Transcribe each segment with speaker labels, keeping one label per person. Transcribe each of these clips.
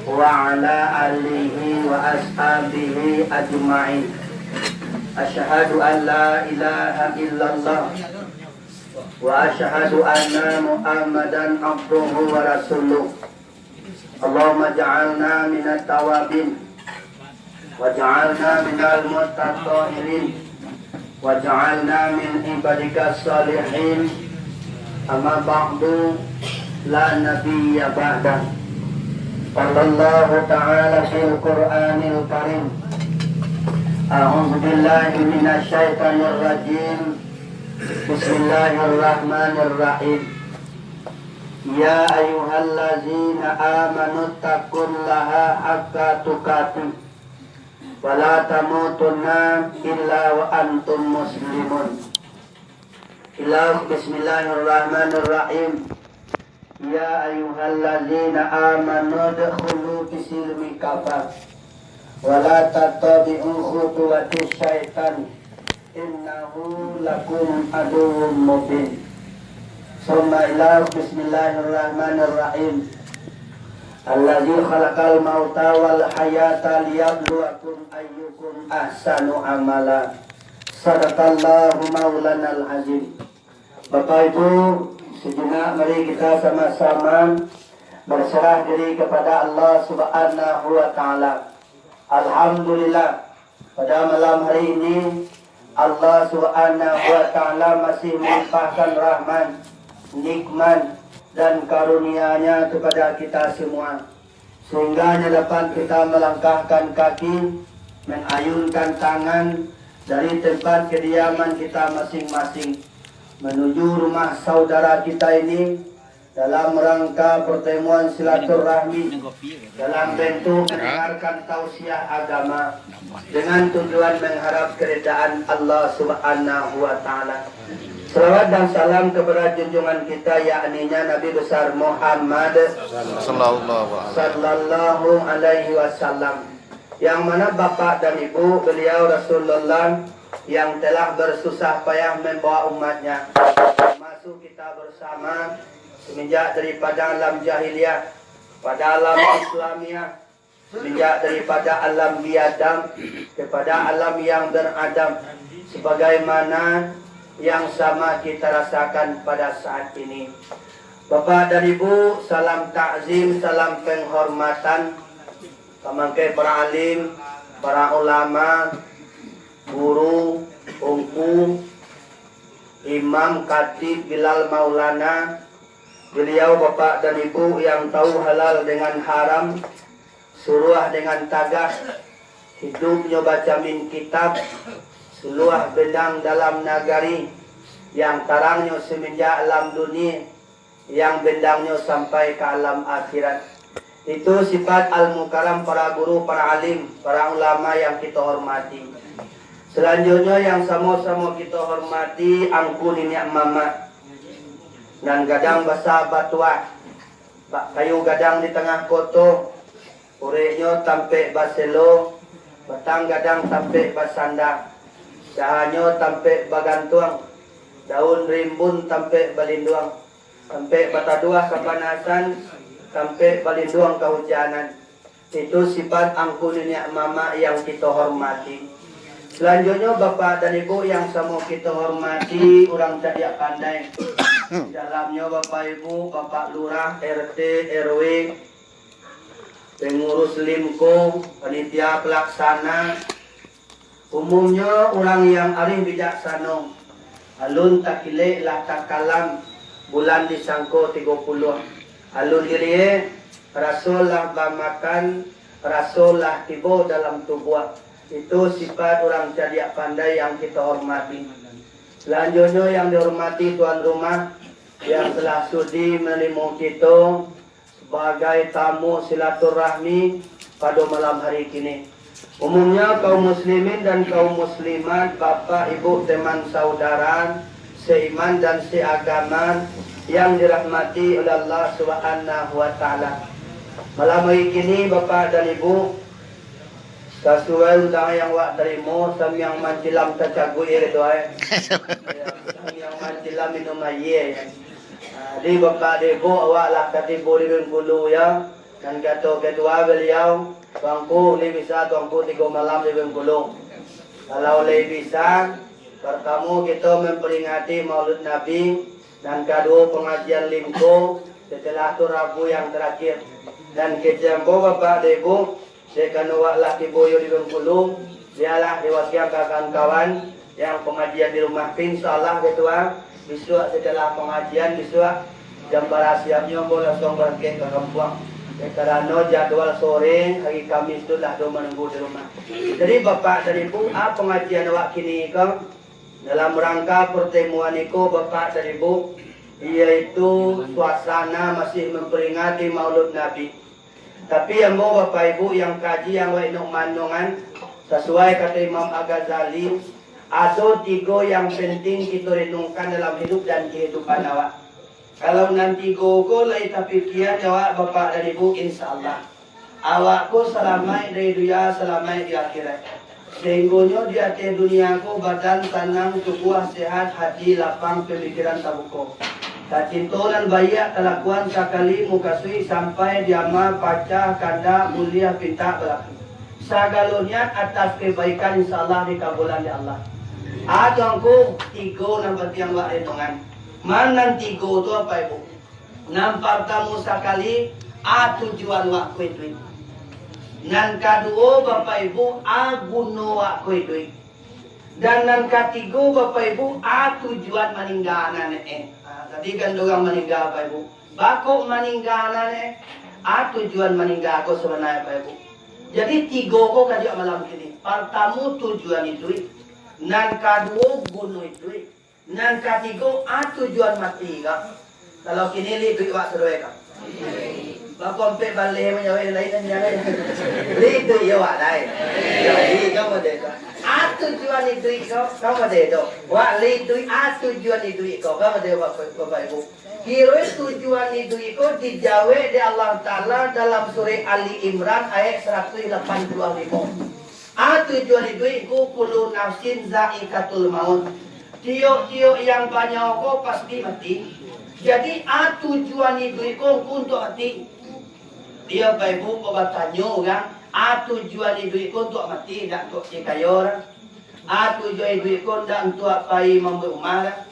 Speaker 1: wa ala alihi wa ashabihi ajma'in. Asyhadu an la ilaha illallah wa asyhadu anna Muhammadan abduhu wa rasuluh. Allahumma ja'alna minat tawabin wa ja'alna minal mutatahhirin wa ja'alna min ibadikas salihin. Amma ba'du, la nabiyya ba'dah. Sallallahu ta'ala fil Qur'anil Karim. A'udzu billahi minasy syaithanir rajim. Bismillahirrahmanirrahim. Ya ayyuhallazina amanu taqullaha haqqa tuqatih wa la tamutunna illa wa antum muslimun. Bismillahirrahmanirrahim. Ya ayyuhallazina amanu dkhulu fis-silmi kafah wa la tattabi'u khutuwatis syaitan innahu lakum aduwwum mubin. Bismillahirrahmanirrahim. Allazi khalaqal mauta wal hayata liyabluwakum ayyukum ahsanu amala. Sadaqallahu maulanal azim. Bapak Ibu, sejenak mari kita sama-sama berserah diri kepada Allah Subhanahu wa taala. Alhamdulillah, pada malam hari ini Allah Subhanahu wa taala masih melimpahkan rahmat, nikmat dan karunia-Nya kepada kita semua, sehingga dapat kita melangkahkan kaki, mengayunkan tangan dari tempat kediaman kita masing-masing menuju rumah saudara kita ini dalam rangka pertemuan silaturahmi dalam bentuk mendengarkan tausiah agama dengan tujuan mengharap keridaan Allah Subhanahu wa taala. Salawat dan salam kepada junjungan kita, yakni Nabi besar Muhammad sallallahu alaihi wasallam, yang mana bapak dan ibu beliau Rasulullah yang telah bersusah payah membawa umatnya masuk kita bersama semenjak daripada alam jahiliyah pada alam Islamiyah, semenjak daripada alam biadab kepada alam yang beradab, sebagaimana yang sama kita rasakan pada saat ini. Bapak dan Ibu, salam takzim, salam penghormatan pamangkai para alim, para ulama, guru, ungku, imam, khatib, bilal, maulana, beliau bapak dan ibu yang tahu halal dengan haram, suruah dengan tagah, hidupnya baca min kitab, suluah bedang dalam nagari, yang tarangnya semenjak alam dunia, yang bendangnya sampai ke alam akhirat. Itu sifat al-mukaram para guru, para alim, para ulama yang kita hormati. Selanjutnya yang sama-sama kita hormati angkuni ni'mat mama dan gadang basa batua, kayu gadang di tengah koto, ureknya tampe baselo, batang gadang tampe basanda, dahannya tampe bagantuang, daun rimbun tampe balinduang, tampe bataduah kepanasan, tampe balinduang kehujanan. Itu sifat angkuni ni'mat mama yang kita hormati. Selanjutnya bapak dan ibu yang sama kita hormati, orang cadia pandai. Di dalamnya bapak ibu, bapak lurah, RT, RW, pengurus limko, panitia pelaksana. Umumnya orang yang alim bijaksana. Alun takile lah takalam, bulan disangko 30. Alun diri, rasul lah bamakan, rasul lah tiba dalam tubuh. Itu sifat orang cadia pandai yang kita hormati. Selanjutnya yang dihormati tuan rumah yang telah sudi menerima kita sebagai tamu silaturahmi pada malam hari ini. Umumnya kaum muslimin dan kaum muslimat, bapak, ibu, teman, saudara, seiman dan seagama yang dirahmati oleh Allah Subhanahu wa taala. Malam hari ini bapak dan ibu, sesuai utang yang wak terima, samyang mancilam tercagui itu samyang mancilam minum air. Di bapak debo awak lah katibu di bulu ya, Dan kata kedua beliau, tuanku lebih bisa tuanku 3 malam di Bengkulu. Kalau lebih bisa, pertama kita memperingati Maulid Nabi dan kedua pengajian Limko setelah itu Rabu yang terakhir. Dan kejambo Bapak dan Ibu, saya waklah Kiboyo di Bengkulu, dialah diwakil kawan-kawan yang pengajian di rumah insyaallah ketua besok setelah pengajian besok jam siapnya boleh langsung berangkat ke kampung. Karena jadwal sore hari Kamis itu dah menunggu di rumah. Jadi Bapak dan Ibu, pengajian awak kini kan dalam rangka pertemuan itu Bapak dan Ibu, yaitu suasana masih memperingati Maulid Nabi. Tapi yang mau Bapak Ibu yang kaji yang wainuk manungan sesuai kata Imam Al-Ghazali, ada 3 yang penting kita renungkan dalam hidup dan kehidupan awak. Kalau nanti gogo lai tapi kia jawab Bapak dan Ibu insyaallah awakku selamai dari dunia selamai di akhirat. Sehinggonya di atas duniaku badan tenang tubuh sehat hati lapang pemikiran tabuko. Kacintolan bayak kelakuan sekali mukasui sampai diamal pacar kanda mulia pinta berlaku. Segala atas kebaikan insyaallah dikabulan di Allah. Adongku 3 nampak yang wak renungan. Mana 3 itu apa Ibu? Nampak tamu sekali tujuan waktu itu. Nan kedua Bapak Ibu guna waktu itu. Dan nan ketiga Bapak Ibu tujuan meninggalan tadi kan orang meninggal Bapak Ibu. Bakok meninggalan tujuan meninggal aku sebenarnya Bapak Ibu. Jadi 3 kok kajak malam ini. Pertama tujuan itu. Nan kedua guna itu. Nan ketiga tujuan mati kak. Kalau kini li duit wak seruai kak. Bapak ampe balik menyawai lain dan jangan. Li duit ya wak lain. Jadi kamu ada itu. Tujuan itu kamu ada itu. Wak li duit tujuan itu kau kamu ada Bapak Ibu. Kira tujuan itu dijawab di Allah Taala dalam surah Ali Imran ayat 185. Tujuan itu kullu nafsin zaikatul maut. Tio-tio yang banyak kok pasti mati. Jadi tujuan itu untuk mati. Dia Bapak Ibu obat tanya kan, tujuan itu untuk mati, tak untuk cikayor. Tujuan itu tak untuk pai memberi umar.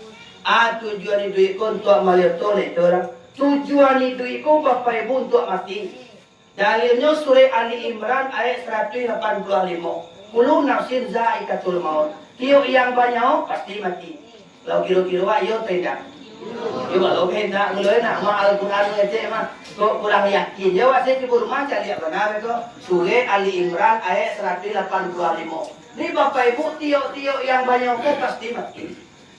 Speaker 1: Tujuan itu untuk melihat itu. Tujuan itu Bapak Ibu untuk mati. Dalilnya surah Ali Imran ayat 185. Kullu nafsin zaikatul maut. Tio yang banyak pasti mati. Kalau kira-kira ayo tidak. Yo kalau hendak mulai nak ma Al-Qur'an ngecek mah kok kurang yakin. Ya wase di rumah cari apa nama itu? Surah Ali Imran ayat 185. Ini Bapak Ibu tio-tio yang banyak kok pasti mati.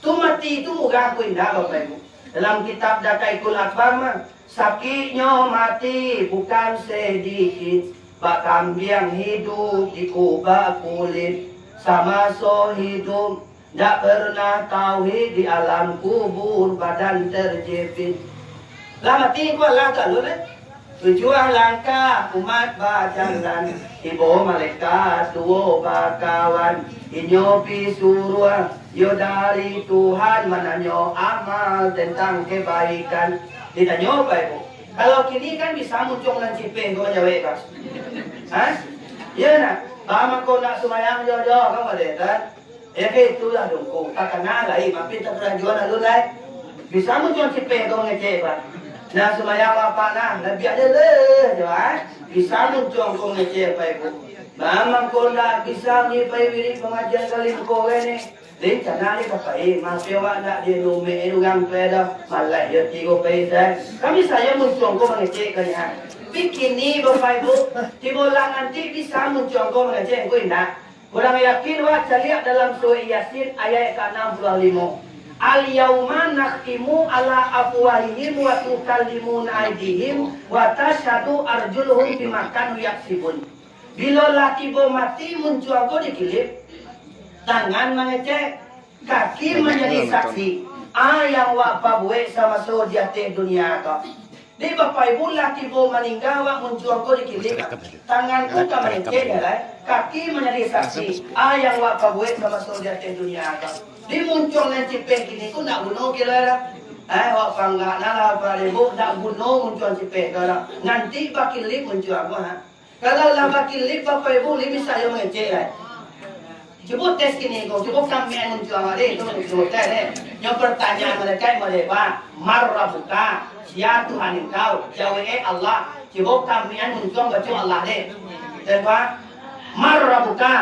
Speaker 1: Tu mati itu bukan aku indah Bapak Ibu. Dalam kitab Dakaikul Akbar mah sakitnya mati bukan sedikit. Bakam yang hidup di kubah kulit sama so hidup, tak pernah tauhid di alam kubur badan terjepit. Lah mati gua langkah lu deh. Tujuan langkah umat berjalan, ibu malaikat dua bakawan, inyopi suruh, yo dari Tuhan menanyo amal tentang kebaikan. Ditanya apa Ibu? Kalau kini kan bisa muncul dan cipeng kau jawab kan? Hah? Ya nak. Bama ko nak sumayang jojo kamu ada kan? Itulah dong kau tak kenal lagi, mampir tak jual alun lagi. Bisa muncul cipeng kau ngecek kan? Nah sumayang apa nah? Nabi ada le, jual. Bisa muncul kau ngecek apa Ibu? Bama ko nak bisa ni pai wirid pengajian kali kau ini. Đến chả na đi gặp phải mà kêu bạn đã đi đồ mẹ đồ găng về đâu mà lại giờ chỉ có phải thế kami saya muncul kau mengecek kan ya bikini Bapak Ibu di bulan nanti bisa muncul kau mengecek kau indah kurang yakin wah lihat dalam surah Yasin ayat ke-65 al yauma nakhtimu ala afwahihim wa tukallimuna aydihim wa tashhadu arjuluhum bima kanu yaksibun bila laki bo mati muncul kau dikilip tangan mengecek, kaki menjadi saksi. Yang wak buat sama so di atas dunia kau. Di Bapak Ibu laki bo meninggal wak muncul kau dikilip. Tangan kau tak mengecek ya, kaki menjadi saksi. Yang wak buat sama so di atas dunia kau. Di muncul nanti pengkini kau nak bunuh kira. Wak panggak nala paribu nak gunung mencuan cipek kalau nanti bakil lip mencuan ha. Kalau lah bakil lip Bapak Ibu lebih saya mengecek lah. Coba tes kini kau, coba kami yang mencuan ada itu mencuan tes. Yang pertanyaan mereka marrabuka, siapa Tuhan engkau? Jawabnya Allah. Coba kami yang mencuan baca Allah deh. Terus marrabuka.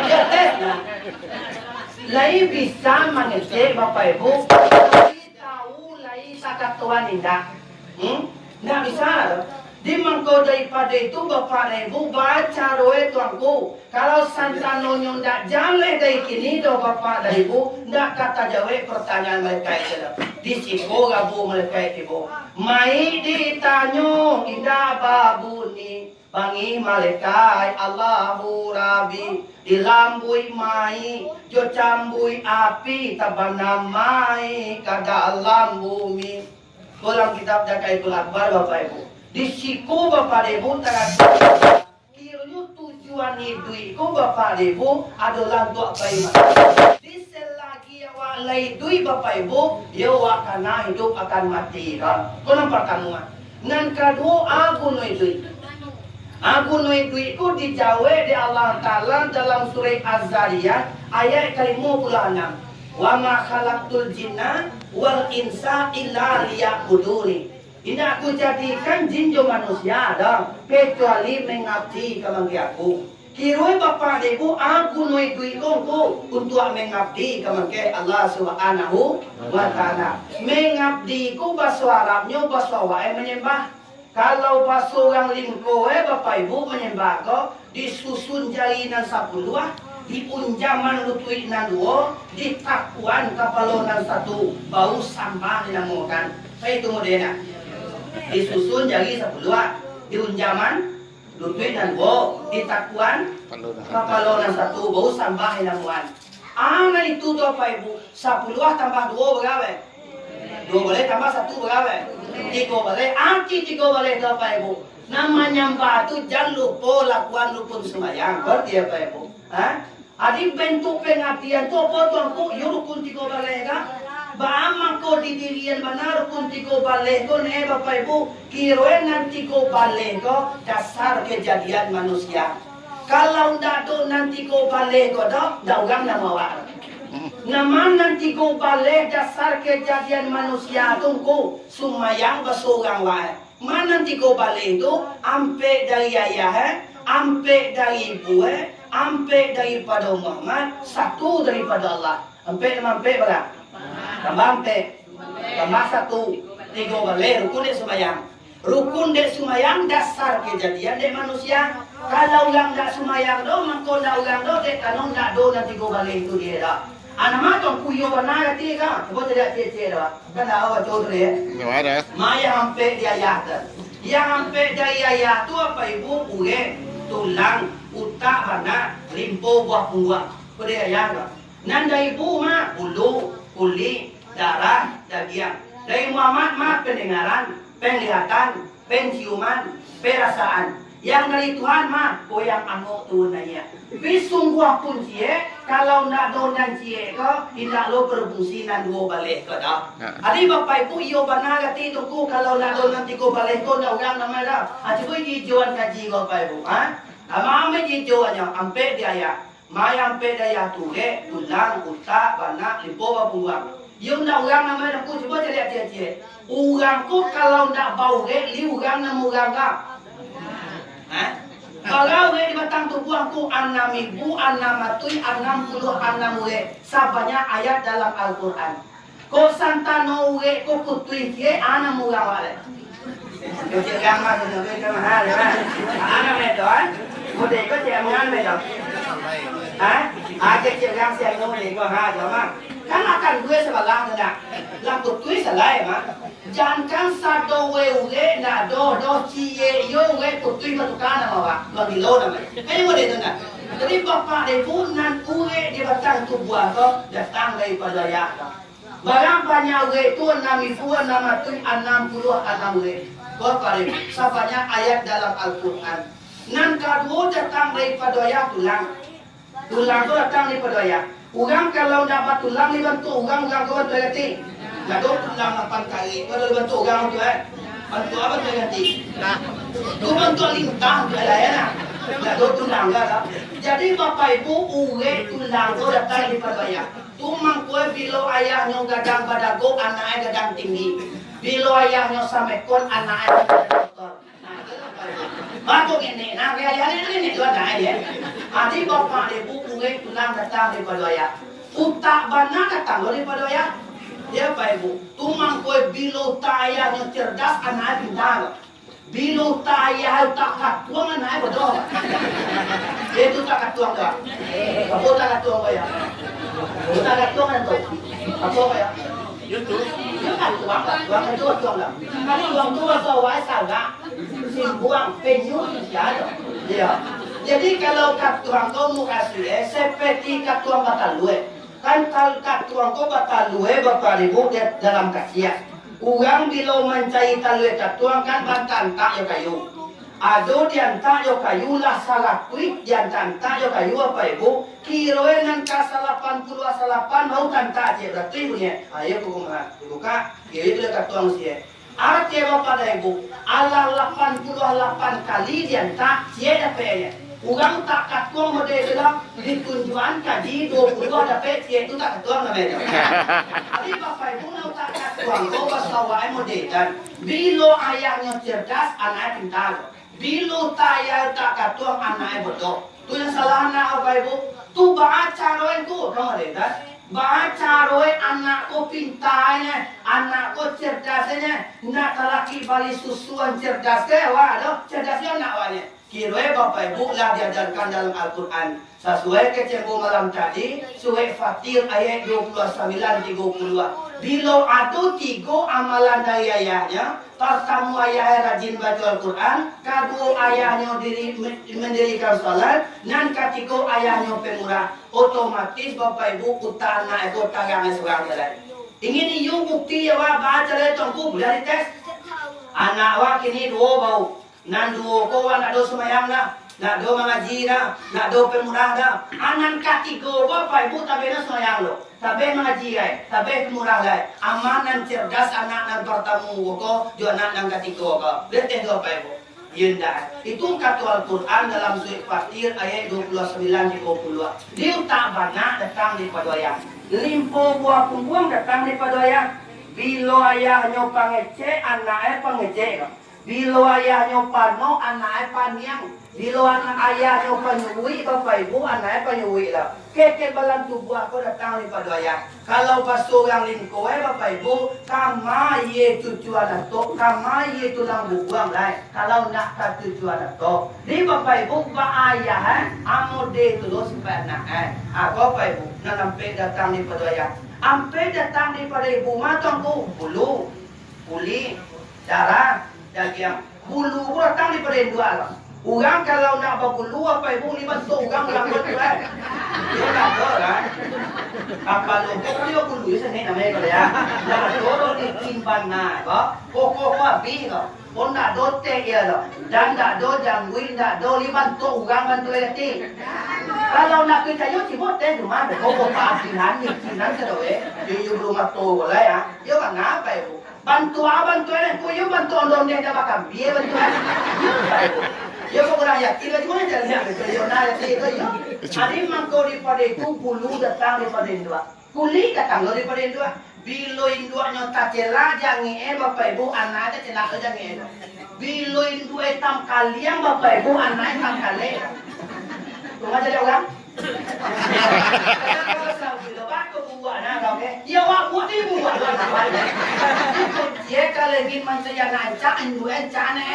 Speaker 1: Ya tes lah. Lai bisa mengecek Bapak Ibu, lai tahu lai sakat Tuhan indah. Nggak bisa. Di mangko daripada itu Bapak Ibu baca roe tuanku. Kalau santanonyo ndak jale dari kini do Bapak Ibu ndak kata jawab pertanyaan mereka itu. Di siko gabu mereka itu. Mai ditanyo indah babuni. Bangi malaikat Allahu Rabbi dilambui mai jo cambui api tabanam mai kada alam bumi. Dalam kitab Jakaibul Akbar Bapak Ibu di siku Bapak Ibu terasa kiranya tujuan hidupku Bapak Ibu adalah untuk apa ini di selagi awak laidui Bapak Ibu ya awak karena hidup akan mati kan. Kau nampak kamu nan kedua aku nuidui aku nuidui-ku dijawab di Allah Ta'ala dalam surah Az-Zariyat ayat ke-56. Wa ma khalaqtul jinna wal insa illa liya'buduni. Ini aku jadikan jin dan manusia dah kecuali mengabdi kepada aku. Kiroi Bapak Ibu aku nuidui-ku untuk mengabdi kepada Allah Subhanahu wa Ta'ala. Mengabdi ku bahasa Arabnya bahasa wae menyembah. Kalau pas orang lingko Bapak Ibu menyembah kau disusun jalinan 10 di unjaman lutui nan 2 di takuan kapalonan 1 bau sampah dinamakan. Saya itu modelnya disusun jali 10 di unjaman lutui nan 2 di takuan kapalonan 1 bau sampah dinamakan. Ana itu Bapak Ibu 10 tambah 2 berapa? 2 boleh tambah 1 berapa? 3 boleh, anti 3 boleh Bapak Ibu. Namanya batu jangan lupa lakukan rukun sembahyang. Berarti Bapak Ibu. Adik bentuk pengabdian tu apa tuanku? Yo rukun 3 boleh kah? Baamang ko di dirian mana rukun 3 boleh ko ne Bapak Ibu. Kiroen nanti 3 boleh ko dasar kejadian manusia. Kalau ndak do nanti 3 boleh ko dak daugang nama awak. Naman nanti ko balik dasar kejadian manusia tungku sumayang basurang wae. Man nanti ko balik itu ampe dari ayah, ampe dari ibu, ampe daripada Muhammad, satu daripada Allah. Ampe berapa? Tambah ampe, tambah 1, 3 balik rukun dek sumayang. Rukun dek sumayang dasar kejadian dek manusia. Kalau orang dak sumayang do, mangko dak orang do dek kanon dak do nanti ko balik itu dia dah. Anak matang kuyo warna kati kan, coba tidak cece dah. Kan awak jodoh ya.
Speaker 2: Ada.
Speaker 1: Maya hampe dia ayat. Yang hampe dari ayat tu apa Ibu? Uge, tulang, utak, bana, limpo, buah pungguak. Kau dia ayat. Nanda Ibu mah ulu, kulit, darah, daging. Dari Muhammad mah pendengaran, penglihatan, penciuman, perasaan. Yang dari Tuhan mah goyang angok tu nanya. Bisungguh pun cie, kalau nak donan cie ko, tidak lo berfungsi nan 2 balik ko dah. Adi Bapak Ibu iyo bana kati tuku kalau nak donan 3 balik ko na orang nama dah. Aci boy hijauan kaji Bapak Ibu, Ama hijauannya ampe dia. Mai ampe dia tuge, tulang, utak, bana, limpo buang. Yung na orang nama dah ku coba lihat cie. Orang ku kalau nak bau li orang nama orang ka. Kalau di batang tubuhku 6.000, 60 sabanya ayat dalam Al-Quran. Ko santano we ko putui kie ana murang wale. Yo jangan mah no be kama ha le ba. Ana me doan. Mo de ko che amangan me do. Aje jangan siang no me ko ha do ma. Kan akan gue sebalang na. Lang putui salai ma. Jangan satu we na do cie yo we putui matukana ma wa. Magilo na me. Mo de na. Jadi Bapak Ibu nan uwe di batang tubuh ko datang daripada ya. Barang banyak itu 6.000, 60 we. Bapak Ibu, sabanya ayat dalam Al-Quran. Nan kedua datang daripada ya tulang. Tulang itu datang daripada ya. Orang kalau dapat tulang ni bantu orang kau bantu ganti. Gaduh tulang 8 kali. Kau dah bantu orang tu bantu apa tu ganti? Tu bantu lintah tu lah ya. Gaduh tulang lah. Jadi bapak ibu uwe tulang tu datang di Padaya. Tu mangkue bilo ayahnya gadang badago, anaknya gadang tinggi. Bilo ayahnya samekon, anaknya doktor. Batuk ini, nah kaya ini tuan dah dia. Adi bapak ibu uwe tulang datang di Padaya. Utak bana datang dari Padaya. Dia apa ibu? Tumang koi bilo tayahnya cerdas, anaknya pintar. Bilo tayah tak katuang anaknya bodoh. Dia tu tak katuang dah. Apa tak katuang kaya? Tak katuang kan tu? Apa kaya? YouTube. Dia katuang lah. Katuang tu sawai saga. Simbuang penyuh tiada. Dia. Jadi kalau katuang kau muka suye, seperti katuang batalue. Kan katuang kau batalue bapak ibu dalam kasihan. Orang bila mencari talue katuang kan bantan tak yo kayu. Ado diantak yo kayu lah salah kuit diantak yo kayu apa ibu? Kiroe nan kasa 88 mau tantak je berarti punya. Ayo buka. Kiri tu katuang sie. Artinya bapak ibu, Allah 88 kali diantak sie dapat. Orang tak katuang model dalam ditunjuan kaji 20 dapat sie itu tak katuang namanya. Tapi bapak ibu nak tak katuang kau basawai model dan bilo ayahnya cerdas anaknya pintar. Bilo tayar tak katuang anaknya bodoh. Tu yang salah anak apa ibu? Tu baca roy tu kamu lihat. Baca roy anak ko pintarnya, anak ko cerdasnya. Nak laki bali susuan cerdas ke? Wah, doh cerdasnya anak wanya. Kiroi bapak ibu lah diajarkan dalam Al-Quran. Sesuai kecembu malam tadi, suai Fatir ayat 29-32. Bila ada 3 amalan dari ayahnya, pertama ayahnya rajin baca Al-Quran, kedua ayahnya mendirikan salat, dan ketiga ayahnya pemurah. Otomatis bapak ibu utang anak itu tangannya seorang jalan. Ingin you bukti ya wah baca le tongku boleh dites. Anak wah kini 2 bau. Nan duo ko nak do semayang dah, nak do mengaji dah, nak do pemurah dah. Anan katigo bapak ibu tabe na semayang lo, tabe mengaji ay, tabe pemurah ay. Amanan cerdas anak nan pertemu ko, jo anak nan katigo ko. Leteh do bapak ibu. Yunda. Itu kata Al-Quran dalam surah Fatir ayat 29-32. Dia tak banyak datang di Padaya. Limpo buah punggung datang di Padaya. Bila ayahnya pangece, anaknya pangece. Bila ayahnya pano, anaknya paniang. Bila anak ayahnya penyui, bapak ibu, anaknya penyui lah. Keke balan tubuh aku datang di Padaya. Kalau pas orang lingkoe, bapak ibu, kama ye cucu anak to, kama ye tulang buang lah. Kalau nak tak cucu anak to, di bapak ibu ba ayah, amode tu lo sampai anak. Bapak ibu, nak sampai datang di Padaya. Sampai datang di Padaya ibu matang ku bulu, kulit, darah. Daging bulu ku datang di Padaya dua lah. Orang kalau nak berbulu apa ibu ni bantu orang ulang betul kan? Dia tak ada kan? Apa lompok dia bulu saya namanya kalau ya. Jangan dorong di timban na, kok habis kok. Pun nak dote ya loh. Dan tak do jangwin tak do liban tu orang bantu lagi. Kalau nak kita yo cibot teh rumah kok pasinan ni sinan sedoe. Di rumah tu boleh ya. Yo kan apa ibu? Bantu ni, ku yo bantu ondong dia dah bakam. Biar bantu. Yo kok orang yakin lagi mana jalan betul yo nak yakin yo. Adi mangko daripada itu bulu datang daripada indua. Kulit datang daripada indua. Bilo indua nyota cela jangan bapak ibu anak ada cela jangan. Bilo indua hitam kalian bapak ibu anak hitam kalian. Tunggu aja dia orang. Ya wak buat ibu buat dia kalau ingin mencari ancak indua ancak ni.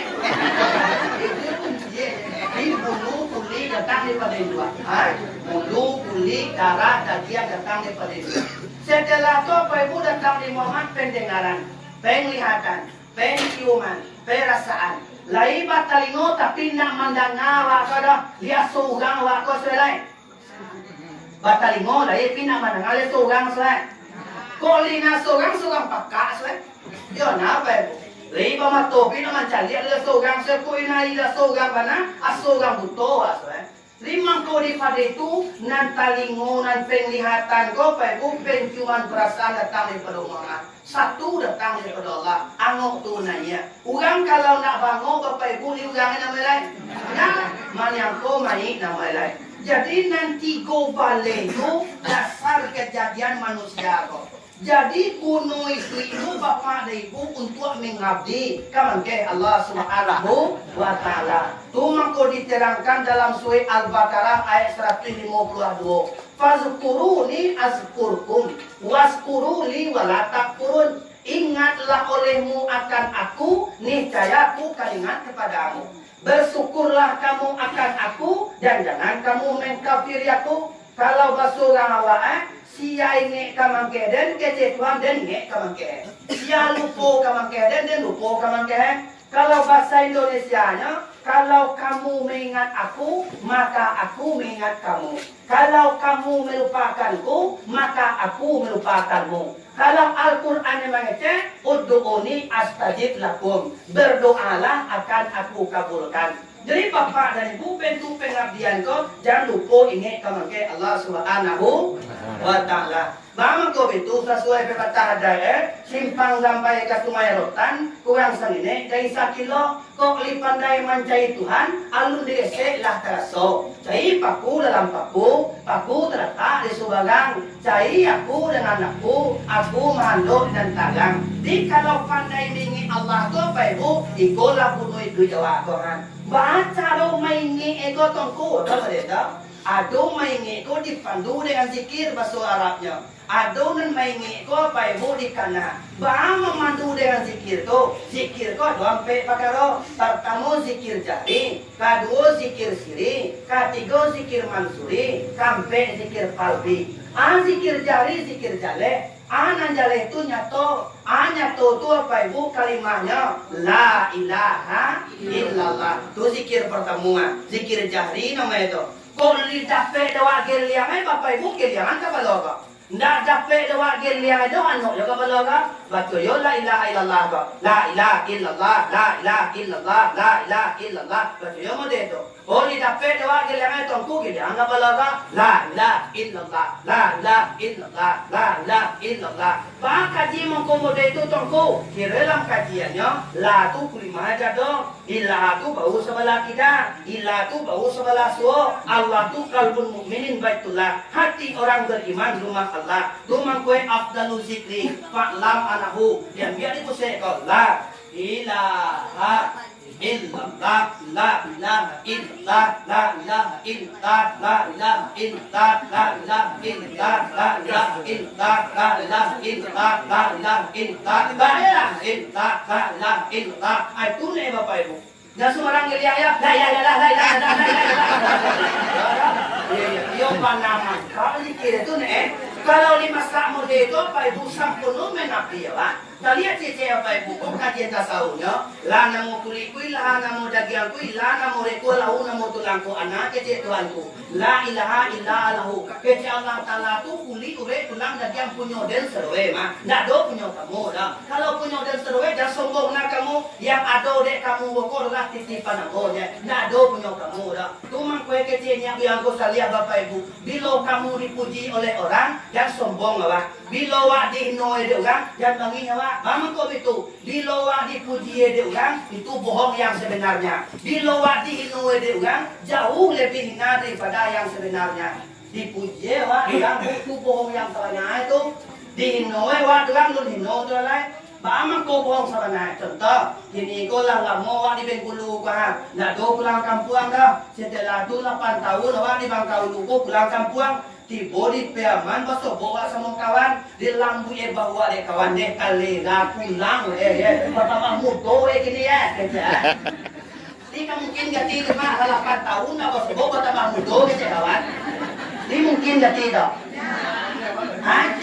Speaker 1: Ini bulu kulit datang daripada indua. Bulu kulit darah daging datang daripada indua. Setelah itu apa ibu datang di Muhammad pendengaran, penglihatan, penciuman, perasaan. Lai batalingo tapi nak mendengar wakada lihat seorang wakada selai. Batalingo lai pina mendengar lihat seorang selai. Kolina seorang pakak selai. Yo napa ibu? Lai bamato pina mencari lihat seorang selai. Koina lihat seorang mana? Seorang buto selai. Limang kau di pada itu nan talingo nan penglihatan kau bukan cuma perasaan datang daripada orang. Satu datang daripada Allah. Angok tu nanya. Orang kalau nak bangun bapak ibu ni orang nama lain. Nah, mana yang kau mai nama lain. Jadi nanti kau balik tu dasar kejadian manusia kau. Jadi kuno itu bapa dan ibu untuk mengabdi kepada Allah Subhanahu wa taala. Tu mangko diterangkan dalam surah Al-Baqarah ayat 152. Fazkuruni azkurkum waskuruli wala takfurun. Ingatlah olehmu akan aku, niscaya aku akan ingat kepadamu. Bersyukurlah kamu akan aku dan jangan kamu mengkafiri aku. Kalau basurang awak sia inge kamangke den kece tuan den inge kamangke. Sia lupo kamangke den lupo kamangke. Kalau bahasa Indonesianya, kalau kamu mengingat aku, maka aku mengingat kamu. Kalau kamu melupakanku, maka aku melupakanmu. Kalau Al-Quran mengatakan, ud'uni astajib lakum. Berdoalah akan aku kabulkan. Jadi bapak dan ibu bentuk pengabdian kau jangan lupa ingat kamangke Allah Subhanahu wa taala. Bang kau itu sesuai pepatah ada simpang sampai ke sungai rotan kurang sanine dari 1 kilo kok lipandai mancai Tuhan alun diresek lah teraso. Cai paku dalam paku terletak di subagang. Cai aku dengan aku mandok dan tagang. Di kalau pandai mengingat Allah tu apa ibu ikolah bunuh itu jawab Tuhan. Baca lo maingi ego tongku dah mereka. Ado maingi ko dipandu dengan zikir bahasa Arabnya. Ado nan maingi ko apa ibu dikana. Ba memandu dengan zikir ko. Zikir ko doang pe pakaro. Pertama zikir jari, kedua zikir siri, ketiga zikir mansuri, kampe zikir palbi. Zikir jari, zikir jale. Nanjale itu nyato. Nyato itu apa ibu kalimahnya la ilaha illallah. Itu zikir pertama. Zikir jahri namanya itu. Kau dapat dawa geliang bapak ibu geliangan ke baloga. Ndak dapat dawa geliang itu anu juga baloga. Baca yo la ilaha illallah ko. La ilaha illallah, la ilaha illallah, la ilaha illallah. Baca yo mo itu. Oh ni dapat dawa geliang itu ku geliang ke baloga. La ilaha illallah, la ilaha illallah, la ilaha illallah. Pak kaji mengkomodo itu tongku. Kira dalam kajiannya la tu kulimah aja dong. Ilah tu bau sebelah kita, ilah tu bau sebelah suo. Allah tu kalbun mukminin baitullah. Hati orang beriman rumah Allah. Tu mangkue afdalu zikri. Fa'lam anahu. Yang biar itu saya kau la ilaha illallah, la ilaha illallah, la ilaha illallah, la ilaha illallah, la ilaha illallah, la ilaha illallah, la ilaha illallah, la ilaha illallah, la ilaha illallah, la ilaha illallah. Itu nih bapak ibu. Dan semua orang ngeliat ya, la yo panaman. Kalau dikira itu nih, kalau 5 sakmo itu apa ibu sampun menapi ya pak. Kalian cece apa ibu kok kajian tasawufnya, la namo kulikui, la namo dagingku, la namo reku, la namo tulangku anak cece Tuhanku. La ilaha illa Allahu. Kece Allah Taala tu kuli ure tulang daging punya dan serwe mah. Ndak do punya kamu dah. Kalau punya dan serwe dah sombong nak kamu yang ada dek kamu bokor lah titipan aku ya. Ndak do punya kamu dah. Tu mang kue kece yang aku salia bapak ibu. Bila kamu dipuji oleh orang yang sombong awak. Bila wak dihinoi dia orang jangan bangi awak. Mama kau itu, bila wak dipuji dia orang, itu bohong yang sebenarnya. Bila wak dihinoi dia orang, jauh lebih hina daripada yang sebenarnya. Dipuji wak orang, itu bohong yang sebenarnya itu. Dihinoi wak orang, lu hinoi tu lain. Mama kau bohong sebenarnya. Contoh, kini kau lah lama wak di Bengkulu kah. Nak do pulang kampung dah. Setelah tu 8 tahun wak di Bangkau Luku pulang kampung. Tiba di Piaman pasal bawa sama kawan di lambu bawa deh kawan deh kali dah pulang pertama mudo gini ya ini mungkin gati cuma 8 tahun apa sebab pertama mudo kawan ini mungkin gati dah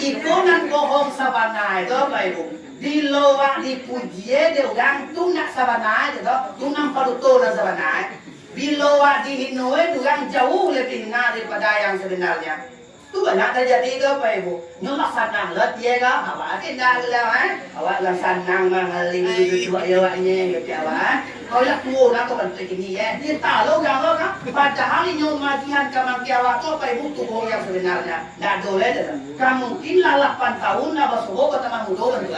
Speaker 1: itu nan bohong sabana itu apa ibu di loa dipuji dia orang tu nak sabana itu tu nampak betul nak sabana. Bila dihinoi orang jauh lebih hina daripada yang sebenarnya. Tu banyak terjadi ke Bapak Ibu. Nyo laksana lah dia ke, awak tidak lah awak laksana mangaling itu awaknya gitu awak. Kau nak kurang kau bantu ini ya. Dia tahu gang lo kan. Padahal nyo majian kamang awak tu Bapak Ibu tubuh yang sebenarnya. Tidak boleh dah. Kamu mungkin lah 8 tahun nak bersuruh ke teman muda bantu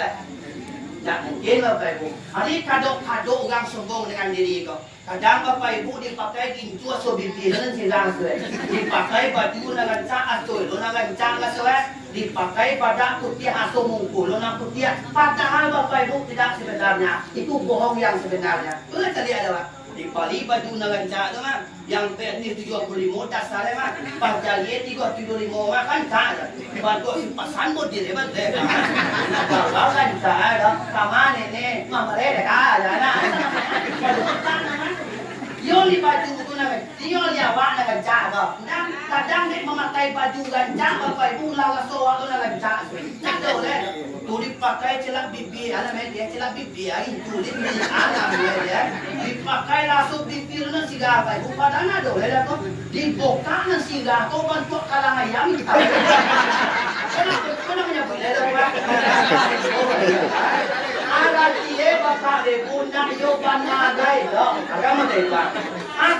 Speaker 1: tidak mungkin Bapak Ibu. Ini kado orang sombong dengan diri kau. Kadang Bapak Ibu dipakai gincu atau bibiran silang suai, dipakai baju dengan cak atau lo dengan cak suai, dipakai pada putih atau mungkul lo dengan putih. Padahal Bapak Ibu tidak sebenarnya, itu bohong yang sebenarnya. Boleh tadi ada Pak? Dipali baju dengan cak tu mah, yang petir 75 dasarnya mah, pajalian 35 mah kan cak. Bantu simpasan buat diri bantu. Kalau kan cak ada, sama nenek, mama reda ada nak. Yo li baju itu nak, dia liawak nak gancang kau. Nah, kadang dia memakai baju gancang, Bapak Ibu lalas soal tu nak gancang. Tak boleh. Tu dipakai celak bibi, anak dia celak bibi, itu bibi anak dia. Dipakai langsung bibi na siga Bapak Ibu. Padahal ada boleh lah tu. Dibuka na siga, kau bantu kalang ayam kita. Kenapa namanya boleh lah Pak? Ada dia Bapak Ibu nak yoban nagai loh. Ada mana Pak?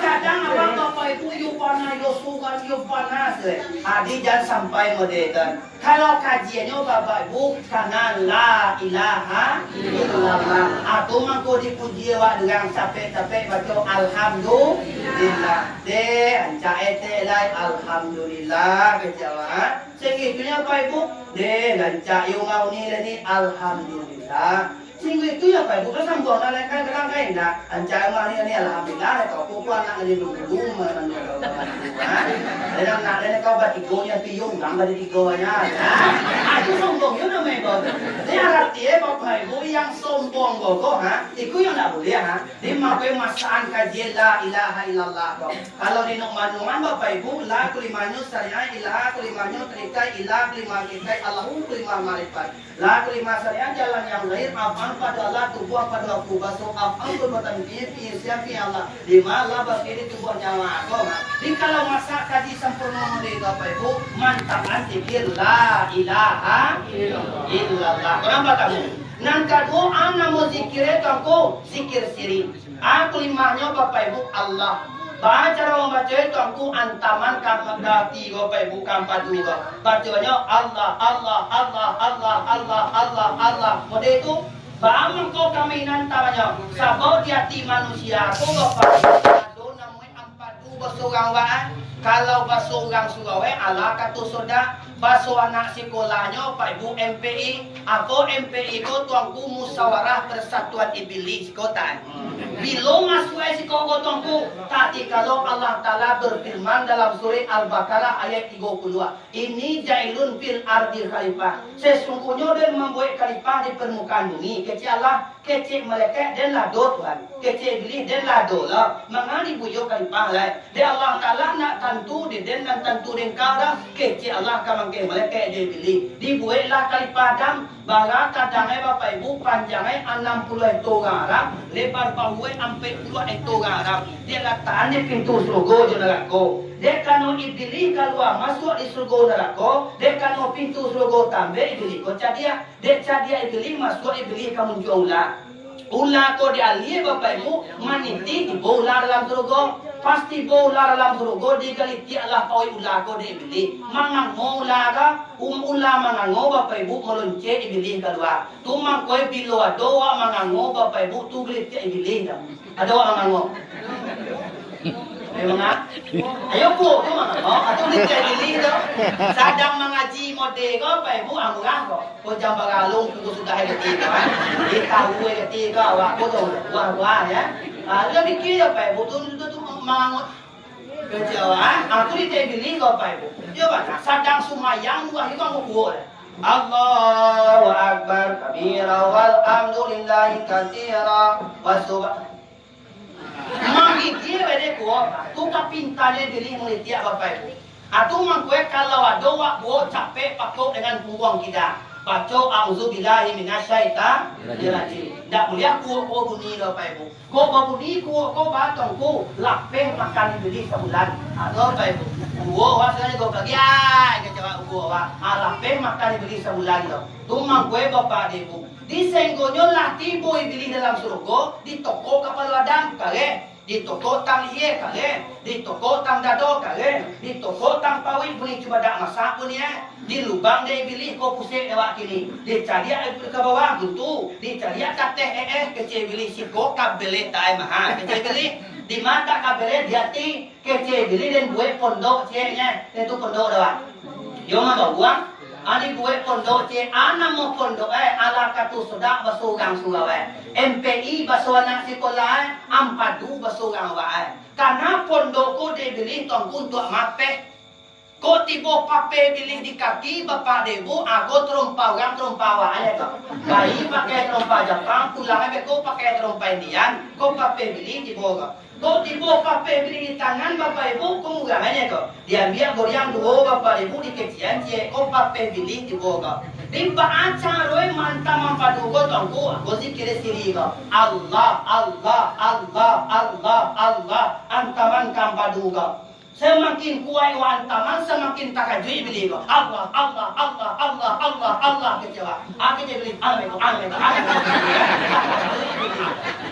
Speaker 1: Kadang abang Bapak Ibu yoban yosukan yoban nase. Adi jangan sampai modern. Kalau kajiannya Bapak Ibu karena la ilaha illallah. Atau mangko dipuji awak dengan capek-capek baca alhamdulillah. De anca ete lai alhamdulillah kejawab. Segitunya Bapak Ibu. De anca yung ngau ni alhamdulillah. Sehingga itu ya Pak Ibu kan sambung nak kan kerang kain dah. Anjay mari ni alhamdulillah kalau kau anak ni belum menentukan. Dan nak ni kau batigo yang piung gang batigonya. Aku sombong you nama itu. Dia artinya Bapak Ibu yang sombong kau itu yang tak boleh Dia makai masaan kajian la ilaha illallah kau. Kalau di nok manuan Bapak Ibu la kulimanyu syariah ilaha kulimanyu terikai ilah kelima terikai Allahu kelima marifat. La kelima syariah jalan yang lain apa pada Allah tubuh pada aku basuh apa perbuatan dia siapa Allah di malah bagi tubuh nyawa kau di kalau masa kaji sempurna dari Bapak Ibu mantapkan zikir la ilaha illallah kenapa kamu nan kedua anak mau zikir kamu zikir siri aku limahnya Bapak Ibu Allah cara membaca itu aku antaman kamandati Bapak Ibu kampadu bacanya Allah Allah Allah Allah Allah Allah Allah mode itu Bang kau kaminan tamanya, sabau di hati manusia. Kau bapak, do namanya ampadu basorang waan. Kalau basorang surawe, ala katu soda, baso anak sekolahnya, Pak Ibu MPI. Aku MPI itu tuangku musyawarah persatuan iblis kota. Bila masuk sekolah tuangku, tadi kalau Allah Taala berfirman dalam surah Al-Baqarah ayat 32, ini jailun fil ardi khalifah. Sesungguhnya dia membuat khalifah di permukaan bumi. Kecil Allah, kecil malaikat dan lado Tuhan. Kecil iblis dan lado lah. Mengani buyuk khalifah lah. Dia Allah Taala nak tentu di dan tentu engkau dah. Kecil Allah kamang ke malaikat dia iblis. Dibuatlah khalifah Adam. Barat kadangnya Bapak Ibu panjangnya 60 hektar Arab, lebar bawahnya sampai 2 hektar Arab. Dia letakkan di pintu surga je neraka. Dia kalau iblis keluar masuk di surga neraka, dia kalau pintu surga tambah iblis kau cadia. Dia cadia iblis masuk iblis kamu jual ular. Ular kau dialih Bapak Ibu maniti di ular dalam surga. Pasti ular dalam surga digaliti Allah pawai ular kau di iblis. Mangango ular ka, ular mangango Bapak Ibu melonce iblis keluar. Tu mangkoi bilo doa mangango Bapak Ibu tu galiti iblis dah. Ada orang mangango. Ayo mga, ayo po, tu mangango. Atau galiti iblis dah. Sadang mengaji mode ko Bapak Ibu ang mga ko. Kau jam bagalong tu sudah ketika. Itahu ketika waktu tu wah ya. Lebih kira Bapak Ibu tu mangut kejauhan aku ditebili kau Pak Ibu coba sadang sumayang wah itu aku buat Allahu Akbar kabira walhamdulillahi katsira wasubhan mangiti wede ko tu kapintanya diri mulia Bapak Ibu atu mangkue kalau doa buat capek pakau dengan punggung kita baca auzubillahi minasyaitonirrajim. Ndak mulia ku bunyi Bapak Ibu. Ku bunyi ku batong ku lapeh makan iblis sebulan. Bapak Ibu. Ku wasanya go bagian ke aku awak. Alape makan dibeli sebulan tu. Tumang gue bapak ibu. Di senggonyo lah tibo dibeli dalam surga. Di toko kapal ladang kare. Di toko tang iye kare. Di toko tang dado kare. Di toko tang pawit pun cuma dak masak pun ya. Di lubang dia beli ko pusing awak kini. Di cari ke bawah gitu. Di cari kateh kecil beli siko kabele tai mahal kecil beli. Di mata kabele dia ti kecil beli dan buat pondok ceknya. Itu pondok dah. Yo mah buang. Ani buat pondok cek ana mau pondok ala katu sudah basugang sugawe. MPI basuana sekolah ampadu basugang wae. Karena pondokku dibeli tongku untuk mapeh. Ko tibo pape bilih di kaki bapak debu aku terompa orang terompa wae kok. Bayi pakai terompa Jepang pulang ko pakai terompa Indian ko pape bilih tibo kok. Ko tibo pape bilih di tangan bapak ibu ko murahnya kok. Diambil goyang dua bapak ibu di kecian cie ko pape bilih tibo kok. Di baca roy mantap mampadu ko tongku aku zikir siri kok. Allah Allah Allah Allah Allah antaman kampadu kok. Semakin kuat wantaman semakin takajui beli ko. Allah Allah Allah Allah Allah Allah kecewa. Aku je beli amin.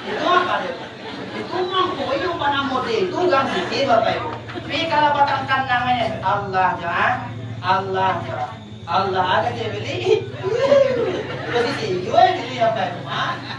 Speaker 1: Itu apa dia? Itu mampu yang mana model itu gang sikit bapak ibu. Tapi kalau batangkan namanya Allah jangan Allah jangan Allah ada je beli. Posisi gue beli apa itu?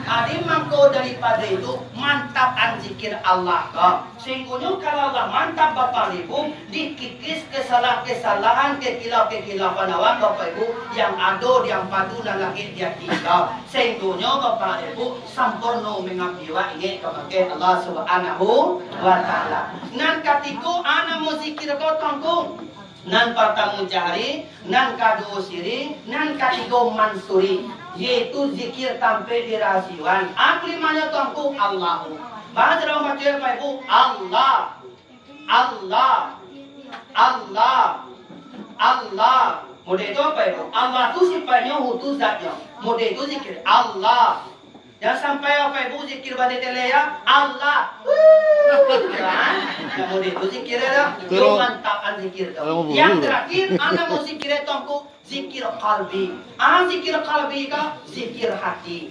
Speaker 1: Adi mangko daripada itu mantap zikir Allah kok. Sehingga kalau Allah mantap bapak ibu dikikis kesalahan kekilapan awak bapak ibu yang ado yang padu dan lagi dia tinggal. Sehingga bapak ibu sempurna mengabdiwa ini kepada Allah Subhanahu wa taala. Nan katiko ana mau zikir kau tanggung. Nan pertama jari, nan kado siri, nan katigo mansuri. Yaitu zikir tampil di rahasiwan. Aku limanya tangku Allahu. Bahasa orang baca apa ibu? Allah, Allah, Allah, Allah. Model itu apa ibu? Allah itu sifatnya, hutu zatnya. Model itu zikir Allah. Jangan sampai apa ibu zikir pada tele ya Allah. Yang model itu zikir ya. Yo mantapkan zikir tu. Yang terakhir, anda mau zikir tangku zikir kalbi. Zikir kalbi ka zikir hati.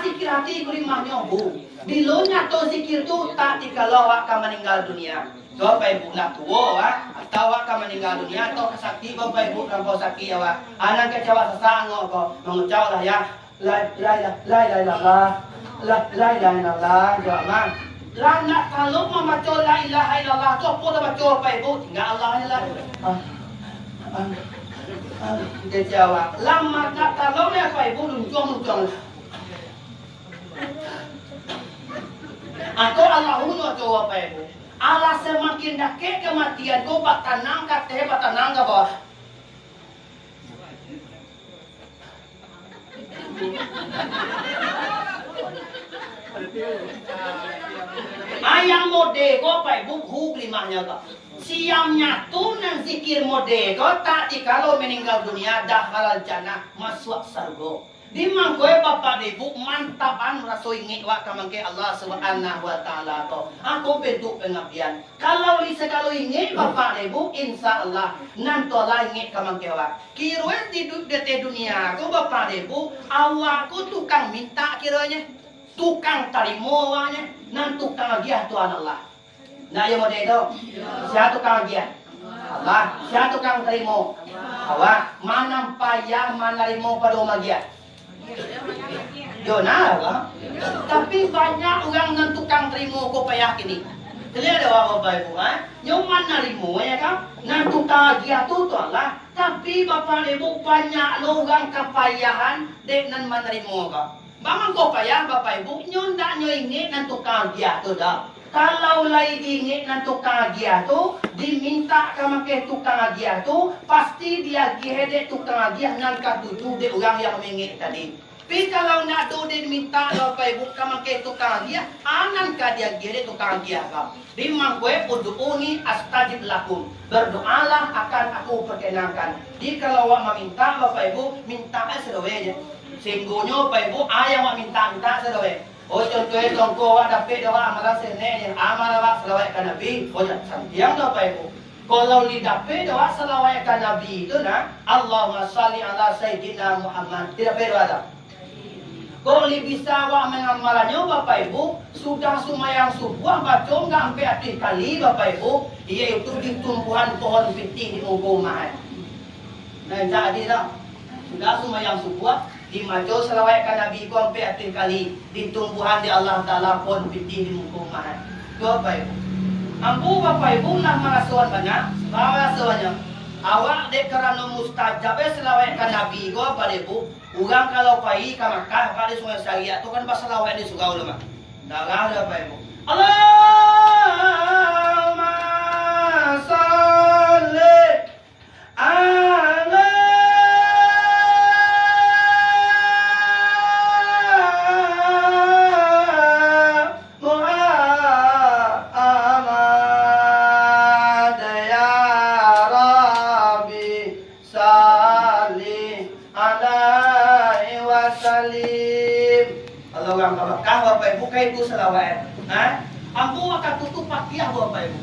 Speaker 1: Zikir hati kulimahnya bu. Bilonya to zikir tu tak dikalau akan meninggal dunia. So apa ibu nak tua atau akan meninggal dunia atau sakit bapak ibu dan kau sakit awak. Anak kecewa sesang kau mengucap lah ya. La ilaha illallah jawab. La nak kalau membaca la ilaha illallah tu apa dah baca apa ibu? Tinggal Allah ni lah. Dia jawab. Lama nak kalau ni apa ibu luncung. Atau Allah huno jawab apa ibu? Allah semakin dekat kematian kau batanang kata batanang ke bawah. Ayang mode ko pa buku limahnya ko. Siamnya tu nang zikir mode ko tak kalau meninggal dunia dah halal jannah masuk surga. Di mangkoe bapak ibu mantapan raso ingin wa kamangke Allah Subhanahu wa taala ko. Aku bentuk pengabdian. Kalau segala ingin bapak ibu insyaallah nanto lah ingin kamangke wa. Kiruen di dunia ko bapak ibu awakku tukang minta kiranya. Tukang tarimo awaknya nan tukang agiah Tuhan Allah. Nah yang model itu siapa tukang agiah? Allah. Siapa tukang tarimo? Awak. Mana payah mana tarimo pada agiah? Jona lah. Tapi banyak orang yang tukang terima ko payah kini. Jadi ada bapak ibu yang mana terima ya kan? Nan tukang dia tu lah. Tapi bapak ibu banyak orang kepayahan dek nan menerima ko. Bang ko payah bapak ibu nyon dak nyo ingin nan tukang dia tu dah. Kalau lai ingin nan tukang dia tu diminta ke tukang dia tu pasti dia gede tukang dia nan katuju de orang yang mengik tadi. Tapi kalau nak tu dia minta bapak ibu ke tukang dia anan ka dia gede tukang dia ka. Di mangkue ud'uni astajib lakum. Berdoalah akan aku perkenankan. Di kalau awak meminta bapak ibu minta sedowe. Singgunyo bapak ibu ayah awak minta sedowe. Oh contohnya tongko awak dapat awak amalan sene yang amal awak selawat ke Nabi. Oh ya santiang bapak ibu. Kalau lidape doa salawat ke Nabi itu nah, Allahumma salli ala Sayyidina Muhammad. Tidak perlu ada. Kalau bisa awak mengamalnya Bapak Ibu, sudah sumayang subuh baca enggak sampai hati kali Bapak Ibu, yaitu di tumbuhan pohon piti di muka rumah. Nah jadi dah, sudah sumayang subuh, dimaca salawat ke Nabi ku sampai hati kali di tumbuhan di Allah Ta'ala pohon piti di muka rumah. Itu Bapak Ibu. Ampu Bapak Ibu nak mengasuhan banyak, mengasuhannya. Awak dek kerana mustajab selawat ke Nabi ko Bapak Ibu. Orang kalau pergi ke Makkah pada sungai Syariat tu kan berselawat di surau lama. Darah Bapak Ibu. Allahumma salli ala Bapak Ibu kayak itu selawat. Ampu akan tutup pakiah Bapak Ibu.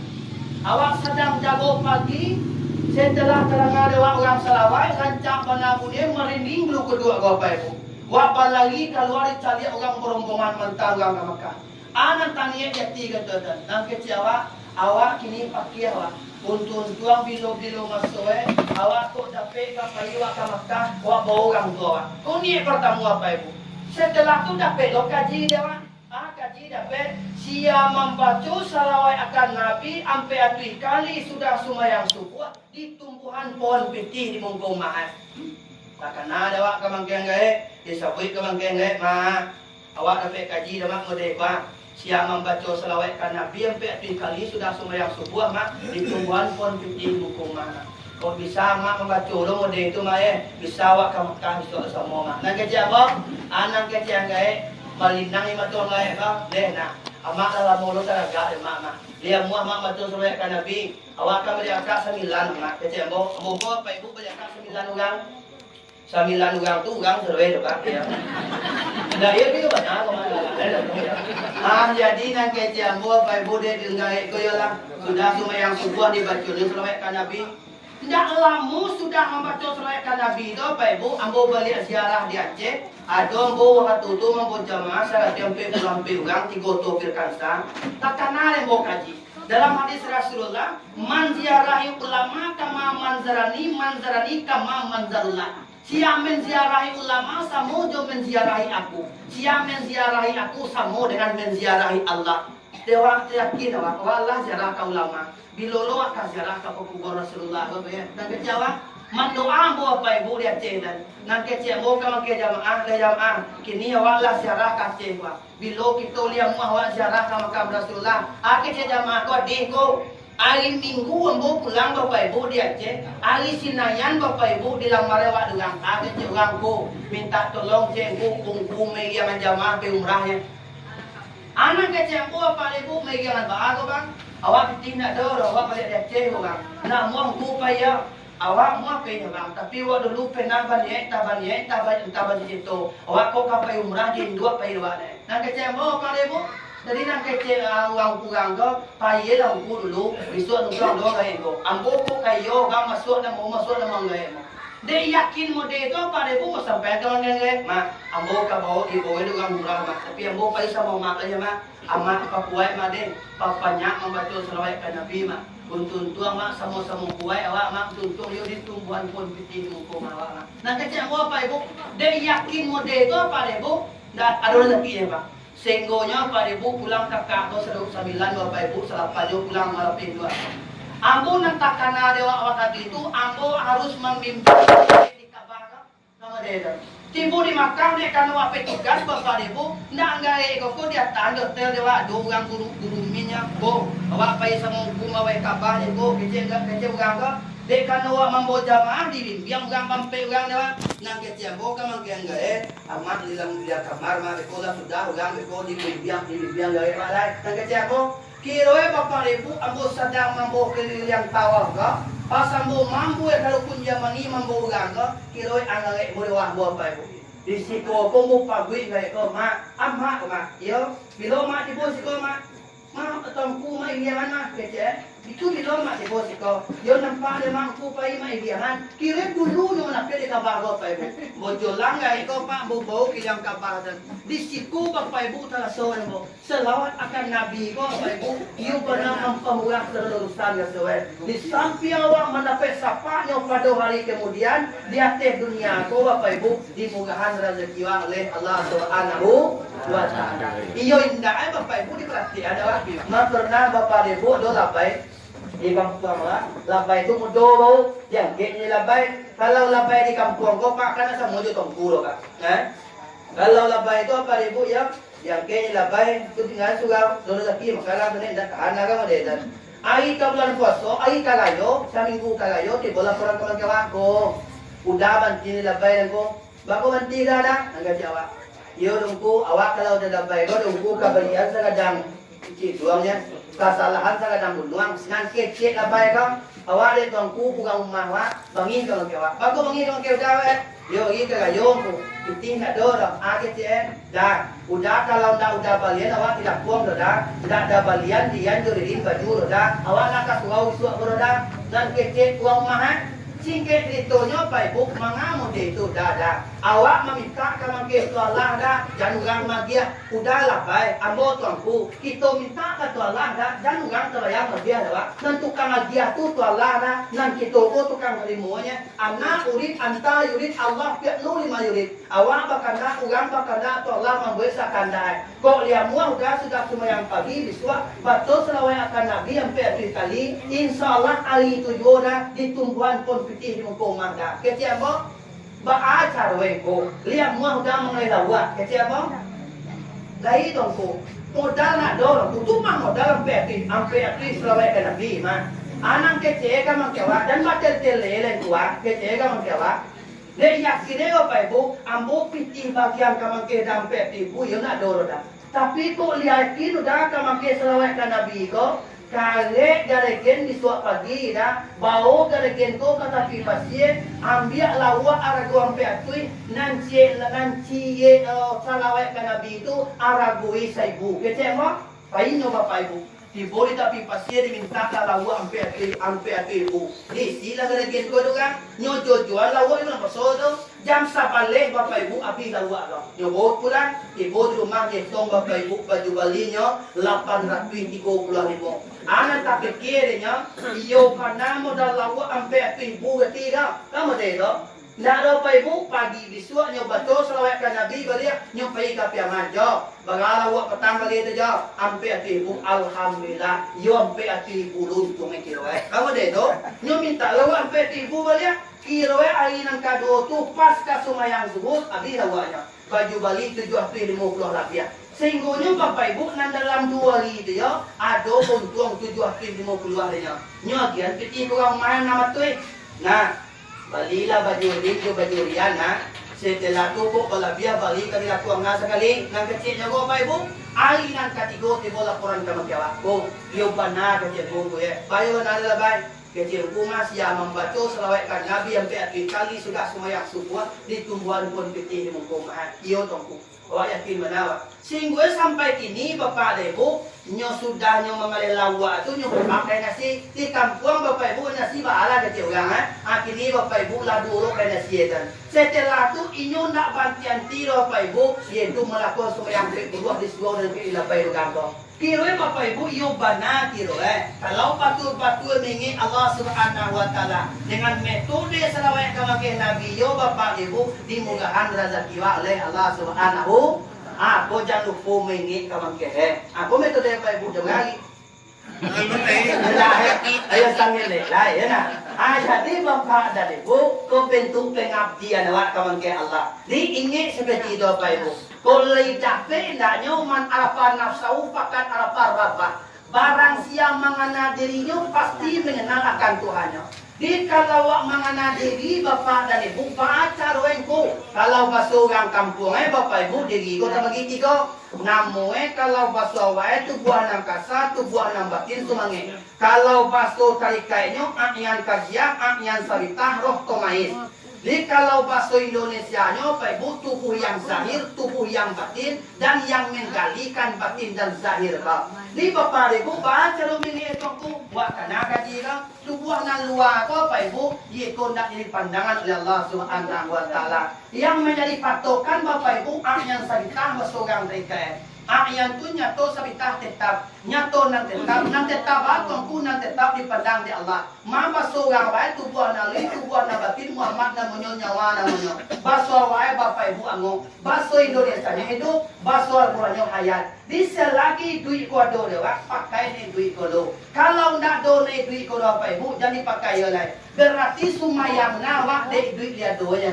Speaker 1: Awak sedang jago pagi, setelah terang ada orang selawat, rancang penabunnya merinding dulu kedua Bapak Ibu. Wapal lagi keluar cari orang berombongan mentar orang ke Mekah. Anak tanya jati kata dan kecewa, awak kini pakiah awak. Untuk tuang bilo-bilo masuk awak kok dapat ke awak ke Mekah, awak bawa orang tua. Kau ni pertama Bapak Ibu. Setelah tu dapat lo kaji dia wan. Kaji dapat sia membaca salawat akan Nabi sampai atui kali sudah sumayang subuh di tumbuhan pohon piti di muka rumah. Takkan ada awak kemangkian gae, disabui kemangkian gae mah. Awak dapat kaji dah mak model bang. Sia membaca salawat akan Nabi sampai atui kali sudah sumayang subuh mak di tumbuhan pohon piti di muka rumah. Kau bisa mak membaca lo model itu mak bisa awak ke Mekah besok semua mak. Nak kerja apa? Anak kerja gae. Malinang ima tuang layak ka, deh nak. Amak dalam mulut agak mak. Dia muah mak betul sampai ke Nabi. Awak kan beri akak 9 mak. Kecil ambo Pak Ibu beri akak 9 orang. 9 orang tu orang serwe dekat dia. Dah ia dia banyak kemana. Jadi nang kecil ambo Pak Ibu dia dengar koyo lah. Sudah sumayang subuh dibaca ni selawat ke Nabi. Tidak lama sudah membaca salawat ke Nabi itu, Pak Ibu, ambo balik ziarah di Aceh. Ada ambo waktu itu membaca jamaah salah tempe pulang orang 3 firkansa. Takkan ada yang bawa kaji. Dalam hadis Rasulullah, man ziarahi ulama kama manzarani kama manzarullah. Siapa menziarahi ulama sama jo menziarahi aku. Siapa menziarahi aku sama dengan menziarahi Allah. Dewa yakin bahwa Allah ziarah ke ulama. Bilolo akan ziarah ke kubur Rasulullah dan kecewa mendoa Bapak Ibu dia cedan nan kecewa kamu ke jamaah kini awaklah ziarah ke cewa bilo kita lihat awak ziarah ke makam Rasulullah ke jamaah ko deko hari Minggu ambo pulang Bapak Ibu dia Aceh hari Sinayan Bapak Ibu di lamar awak dengan orang ko minta tolong jengku kungku media menjamaah ke umrahnya anak kecewa Bapak Ibu media bahagia bang awak tidak tahu awak balik dari Aceh orang. Nak muang tu payah. Awak muang payah bang. Tapi awak dulu pernah balik, tak balik itu. Awak kau kapai umrah di 2 payah awak ni. Nak kecil mau apa Ibu? Jadi nak kecil orang kurang tu payah dah aku dulu. Besok nukang dua kali tu. Ambo kau kayo, orang masuk dan mau gaya. Dia yakin model itu apa Ibu mau sampai ke mana gaya? Mak, ambo kau bawa ibu itu orang murah mak. Tapi ambo payah sama mak aja mak. Amat papuai maden, papanya membaca salawat ke Nabi mak. Untuk tuang mak sama-sama puai awak mak tuntung yo di tumbuhan pun piti muka awak mak. Nak kecil apa Ibu? Dia yakin model itu apa Ibu? Dan ada rezeki ya Pak. Sehinggonya apa Ibu pulang kakak atau 9 Bapak Ibu selapannya pulang malam 2. Ambo nak takkan ada waktu itu ambo harus memimpin di Ka'bah sama dia. Timbul di Makkah ni kan awak petugas Bapak Ibu ndak ngai kau dia tanda hotel dewa do orang guru minyak go awak pai sama hukum awak Ka'bah ni go kecil orang ke dek kan awak mambo jamaah di biang orang pampe orang dewa nang kecil go ka mangkian gae amat di dalam dia kamar mah ko dah sudah orang ko di biang gae balai nang kecil go kiroe Bapak Ibu ambo sedang mambo keliling tawaf ke pas ambo mampu kalau pun jamani mambo orang ke kiroe angai boleh Bapak Ibu di siko ko mo pagui gae ko ma amma ko ma yo bilo ma di bo siko ma ma tong ku ma iyan ma kece Itu belum mak ibu siko. Yo nampak dia mampu pai mai biangan. Kira dulu yo nak dia kabar go pai bu. Bojo langgai ko pak bu bau kilang kabar dan. Di siku bapak ibu telah soal bu. Selawat akan nabi ko pai bu. Yo pernah mempermudah kelulusan ya soal. Di samping awak mendapat sapanya pada hari kemudian di atas dunia ko bapak ibu dimudahan rezeki oleh Allah Subhanahu wa taala. Iyo indah bapak ibu diperhati ada mak pernah bapak ibu do labai di kampung lah, labai itu mudo yang kini labai. Kalau labai di kampung kau pak kan asal mudo tongku loh kak. Kalau labai itu apa ibu ya? Yang kini labai itu tinggal suka dulu lagi makalah benar dan tahan agak modern. Ai ka bulan puasa, ai kalayo, sa minggu kalayo, di bola kurang kawan ko. Udah banti labai ko. Bako banti dah angga Jawa. Yo dongku awak kalau udah labai ko dongku kabalian sa kadang ciduangnya. Kesalahan sa kadang bunuang ngan kecek labai ka. Awak le dongku bukan umah wa, bangin ka kewa. Bako bangin ka kewa. Yo i kalayo ko. Itu nak dorong, AKCN, dah. Udah kalau udah balian awak tidak puang dah. Tidak ada balian dia juridin baju dah. Awak nak kasih suak dah. Dan kecek uang mahal. Singkat itunya Pak Ibu mengamu itu dah. Awak meminta kamu ke Allah dah. Jangan orang magia. Udahlah baik. Ambo tuanku. Kita minta ke Allah dah. Jangan orang terbayang magia dah. Dan tukang magia tu Allah dah. Dan kita tu tukang harimuanya. Anak urid, anta yurid, Allah pihak lu lima yurid. Awak bakanda, orang bakanda, Allah membesakan dah. Kok lihat muah sudah semua yang pagi disuap. Betul selawai akan Nabi yang pergi kali. Insya Allah hari tujuh dah. Di tumbuhan pun putih di muka rumah dah. Kecil apa? Baacar wengko. Lihat muah dah mengenai lawak. Kecil apa? Lahi dongko. Modal nak dorong. Itu mah modal sampai selawai akan Nabi mah. Anang kecil kan mengkewak. Dan batel telele tua. Kecil kan mengkewak. Dia yakin apa ibu? Ambo pitih bagian kamangke dampe ibu. Ya nak dorong dah. Tapi kok lihatin udah kamangke selawai akan Nabi ko. Kale garegen di suap pagi dah, bau garegen ko kata pi pasien, ambil lawa aragu ampe atui, nanci salawat kan Nabi itu aragui saibu. Kecek mo, pain nyoba paibu. Dibori tapi pasien diminta lawa ampe atui ibu. Di sila garegen ko tu kan, nyojo jual lawa itu nampak sodo. Jam sabale bapak ibu api lawa lo. Nyobo pulang, ibu di rumah getong bapak ibu baju balinya 830.000. Anak tak pikirnya, iyo karena modal lawa ampe ibu ketiga, kamu deh Nak ada ibu pagi besok nyoba tu selawat kan Nabi balik nyobai kapi amajo. Bangala wa petang balik tu jo, ampe ibu alhamdulillah, yo ampe ibu luntung kiro kamu deh nyo minta lawa ampe ibu balik. Kira hari nang kado tu pas kasumayang zuhur abi lawanya. Baju balik 750 rupiah. Sehingga bapak ibu nan dalam 2 hari itu ya ada untung 750 harinya. Nyogian piti kurang main nama tu. Nah, balilah baju rian nah. Setelah tu kok kalau biar balik kali aku angkat sekali nang kecilnya go bapak ibu. Hari nang katigo tibo laporan ke makiawa. Ko, yo bana kecil go ya. Bayo na labay. Kecil rumah siya membaca selawat kan Nabi yang kali sudah semua yang subuh di tumbuhan pun putih di mengkumahan. Iyo tongku. Awak yakin menawa. Sehingga sampai kini bapak dan ibu nyo sudah nyo mengalir lawa tu nyo pakai nasi di kampung bapak ibu nasi baala kecil orang kini bapak ibu lah dulu pakai nasi dan setelah tu inyo nak bantian tiro bapak ibu yaitu melakukan semua yang kedua di sebuah dan keilapai kantor. Kira bapak ibu iyo bana kira kalau patur-patur mengi Allah Subhanahu wa taala dengan metode selawat kamakai Nabi yo bapak ibu dimudahan rezeki oleh Allah Subhanahu. Aku jangan lupa mengi kamakai. Aku metode bapak ibu jangan lagi. Ayo sanggil lah ya nak. Jadi bapak dan ibu kau bentuk pengabdian awak kamakai Allah. Diingat seperti itu bapak ibu. Kalau dapat ndaknya man arafah nafsu fakat arafah rabbah. Barang siapa mengenal dirinya pasti mengenal akan Tuhannya. Di kalau awak mengenal diri bapak dan ibu baca roengku. Kalau bahasa orang kampung bapak ibu diri kau tak begitu kau. Namun kalau bahasa awak itu buah nang kasar, tu buah nang batin sumange. Kalau bahasa tarikainya akyan kajian, akyan saritah roh tomais. Jadi kalau bahasa Indonesianya Pak Ibu tubuh yang zahir, tubuh yang batin dan yang menggalikan batin dan zahir Pak. Di Bapak Ibu baca rumini itu ku buat kena kaji kan tubuh nan luar ko Bapak Ibu yaitu nak jadi pandangan oleh Allah Subhanahu wa taala yang menjadi patokan Bapak Ibu yang sabitah seorang mereka yang tu nyato sabitah tetap nyato nan tetap atau ku nan tetap dipandang di Allah mama seorang baik tubuh nan li tubuh nan batin Muhammad nan menyo nyawa nan menyo baso wae Bapak Ibu ango baso Indonesia nya hidup baso Al-Qur'an hayat di selagi duit ko do dewa pakai ni duit ko do kalau ndak do ni duit ko do Bapak Ibu jadi pakai oleh berarti sumayang nawak de duit dia do nya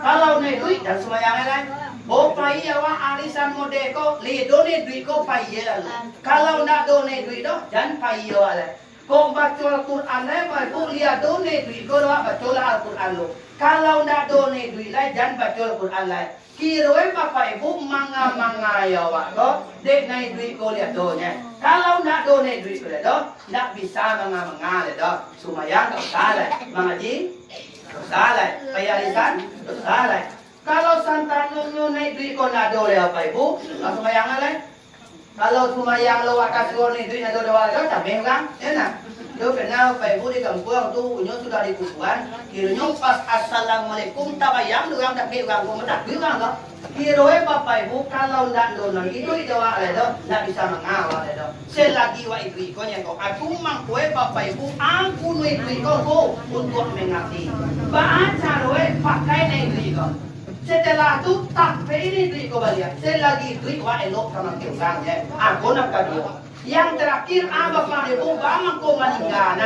Speaker 1: kalau ni duit dan sumayang lain oh payah wah arisan modeko li doni duit ko payah kalau nak doni duit do jangan payah lah kau baca Al-Quran lah baru lihat doni duit ko do baca Al-Quran lo kalau nak doni duit lah jangan baca Al-Quran lah kira Bapak Ibu manga ya wak ko dek naik duit ko lihat donya kalau nak doni duit ko lihat do nak bisa manga lihat do sumayang tak salah mengaji tak salah payah arisan tak salah kalau santannya naik duit kau nak ada oleh apa Ibu? Langsung bayang lain. Kalau sumayang lo akan suruh naik duit ada dua orang, tak memang, ya nak. Dia kenal Pak Ibu di kampung tu, punya sudah di kuburan. Kiranya pas assalamualaikum tak bayang, orang tak kira orang pun tak kira orang. Kira Bapak Ibu kalau nak dono itu doa le do, tak bisa mengawal le do. Selagi wa ibu ko nya ko, aku mangkue Bapak Ibu, aku nuit duit ko untuk mengerti. Baca roe pakai naik duit ko. Setelah itu tak ini duit kau balik. Selagi duit wah elok sama kirangnya. Aku nak kedua. Yang terakhir Bapak Ibu bang kau meninggal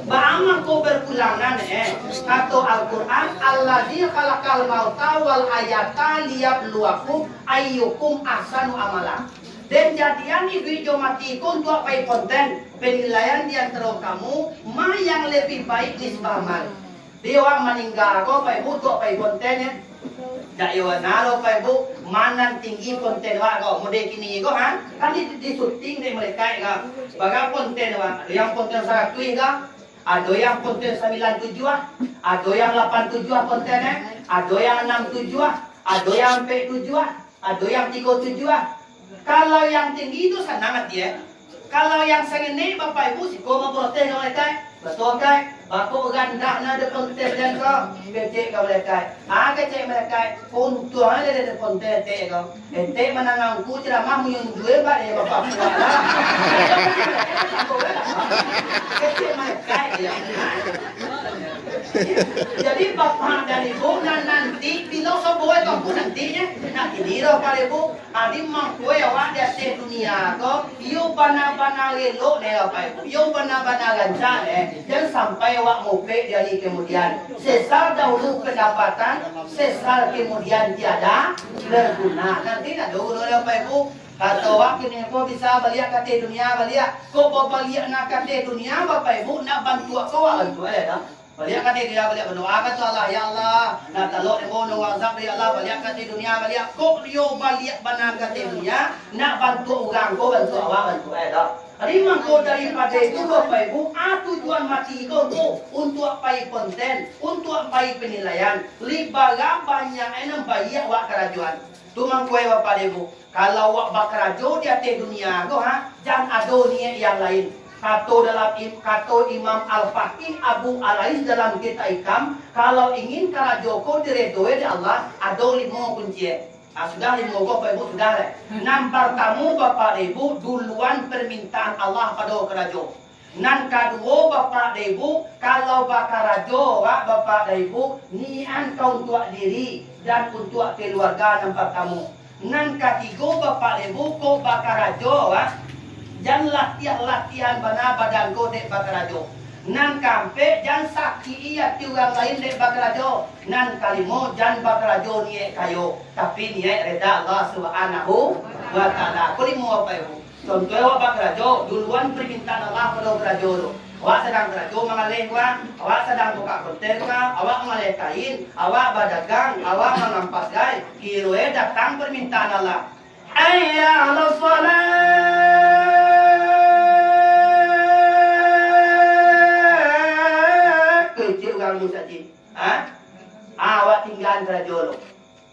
Speaker 1: bang kau berpulang atau Al-Quran Alladzi khalaqal mauta wal hayata liyabluwakum ayyukum ahsanu amala. Dan jadian duit jo mati kun untuk apa konten penilaian di antara kamu mana yang lebih baik nisbah amal. Dia orang meninggal kau Pak Ibu tu apa kontennya? Dak iwan nalo Pak Ibu mana tinggi konten wak kau model kini kau kan di syuting di mereka kan bagai konten wak yang konten 100 kan ada yang konten 97 ada yang 87 kontennya ada yang 67 ada yang 47 ada yang 37 kalau yang tinggi itu senang dia kalau yang segini Bapak Ibu sih kau mau protes mereka betul kan? Aku ganda na de konten dan ko kecek kau mereka. Kecek mereka puntu ada de konten te ko. Ente menangang ku ceramah muyun dua ba ya Bapak. Kecek mereka ya. Jadi Bapak dan Ibu nanti bila sebuah kamu nantinya nak ini loh Pak Ibu adi mangkue awak di atas dunia ko yo bana-bana lelo ne Pak Ibu yo bana-bana lancar jangan sampai awak ngope dari kemudian sesal dahulu pendapatan sesal kemudian tiada berguna nanti nak dulu Pak Ibu atau waktu ni kau bisa balik ke dunia balik kau balik nak ke dunia Bapak Ibu nak bantu kau bantu ada balik ke dia balik berdoa ke Allah ya Allah nak talok demo nang azab ya Allah balik ke dunia balik kok yo balik benar ke dunia nak bantu orang kau bantu awak bantu ada Rimang kau daripada itu Bapak Ibu tujuan mati kau tu untuk apa konten untuk apa penilaian libaga banyak enam bayi awak kerajuan tu mangkue Bapak Ibu kalau awak bakarajo di atas dunia kau jangan ada niat yang lain kata Imam Al-Faqih Abu Alais dalam kitab Ikam kalau ingin karajoko diredoi di Allah ada 5 kunci sudah 5 Bapak Ibu sudah nan pertama Bapak Ibu duluan permintaan Allah pada karajo nan kedua Bapak Ibu kalau bakarajo Bapak Ibu niat kau untuk diri dan untuk keluarga nan pertama nan ketiga Bapak Ibu kau bakarajo jangan latihan bana badan ko dek bakarajo nan kampe jangan sakti iya tiugang lain dek bakarajo nan kalimo jangan bakarajo nie kayo tapi nie reda Allah Subhanahu wa taala kulimo apa ibu contoh awak bakarajo duluan permintaan Allah pada bakarajo do awak sedang kerajo mengalehwa awak sedang buka konten awak mengaleh kain awak badagang awak mengampas gai kiroe datang permintaan Allah hayya 'alas shalah kamu saja, awak tinggal kerajaan.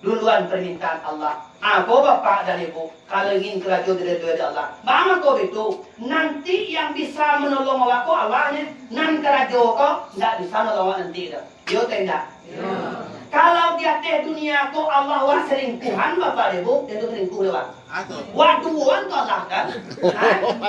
Speaker 1: Duluan permintaan Allah. Aku bapak dan ibu, kalau ingin kerajo dari Allah, bama kau itu nanti yang bisa menolong aku awalnya, nan kerajo kau tidak bisa menolong nanti dah. Yo tidak. Kalau di atas dunia ko Allah wa selingkuhan bapak ibu, itu selingkuh lewat. Waduan tu Allah kan.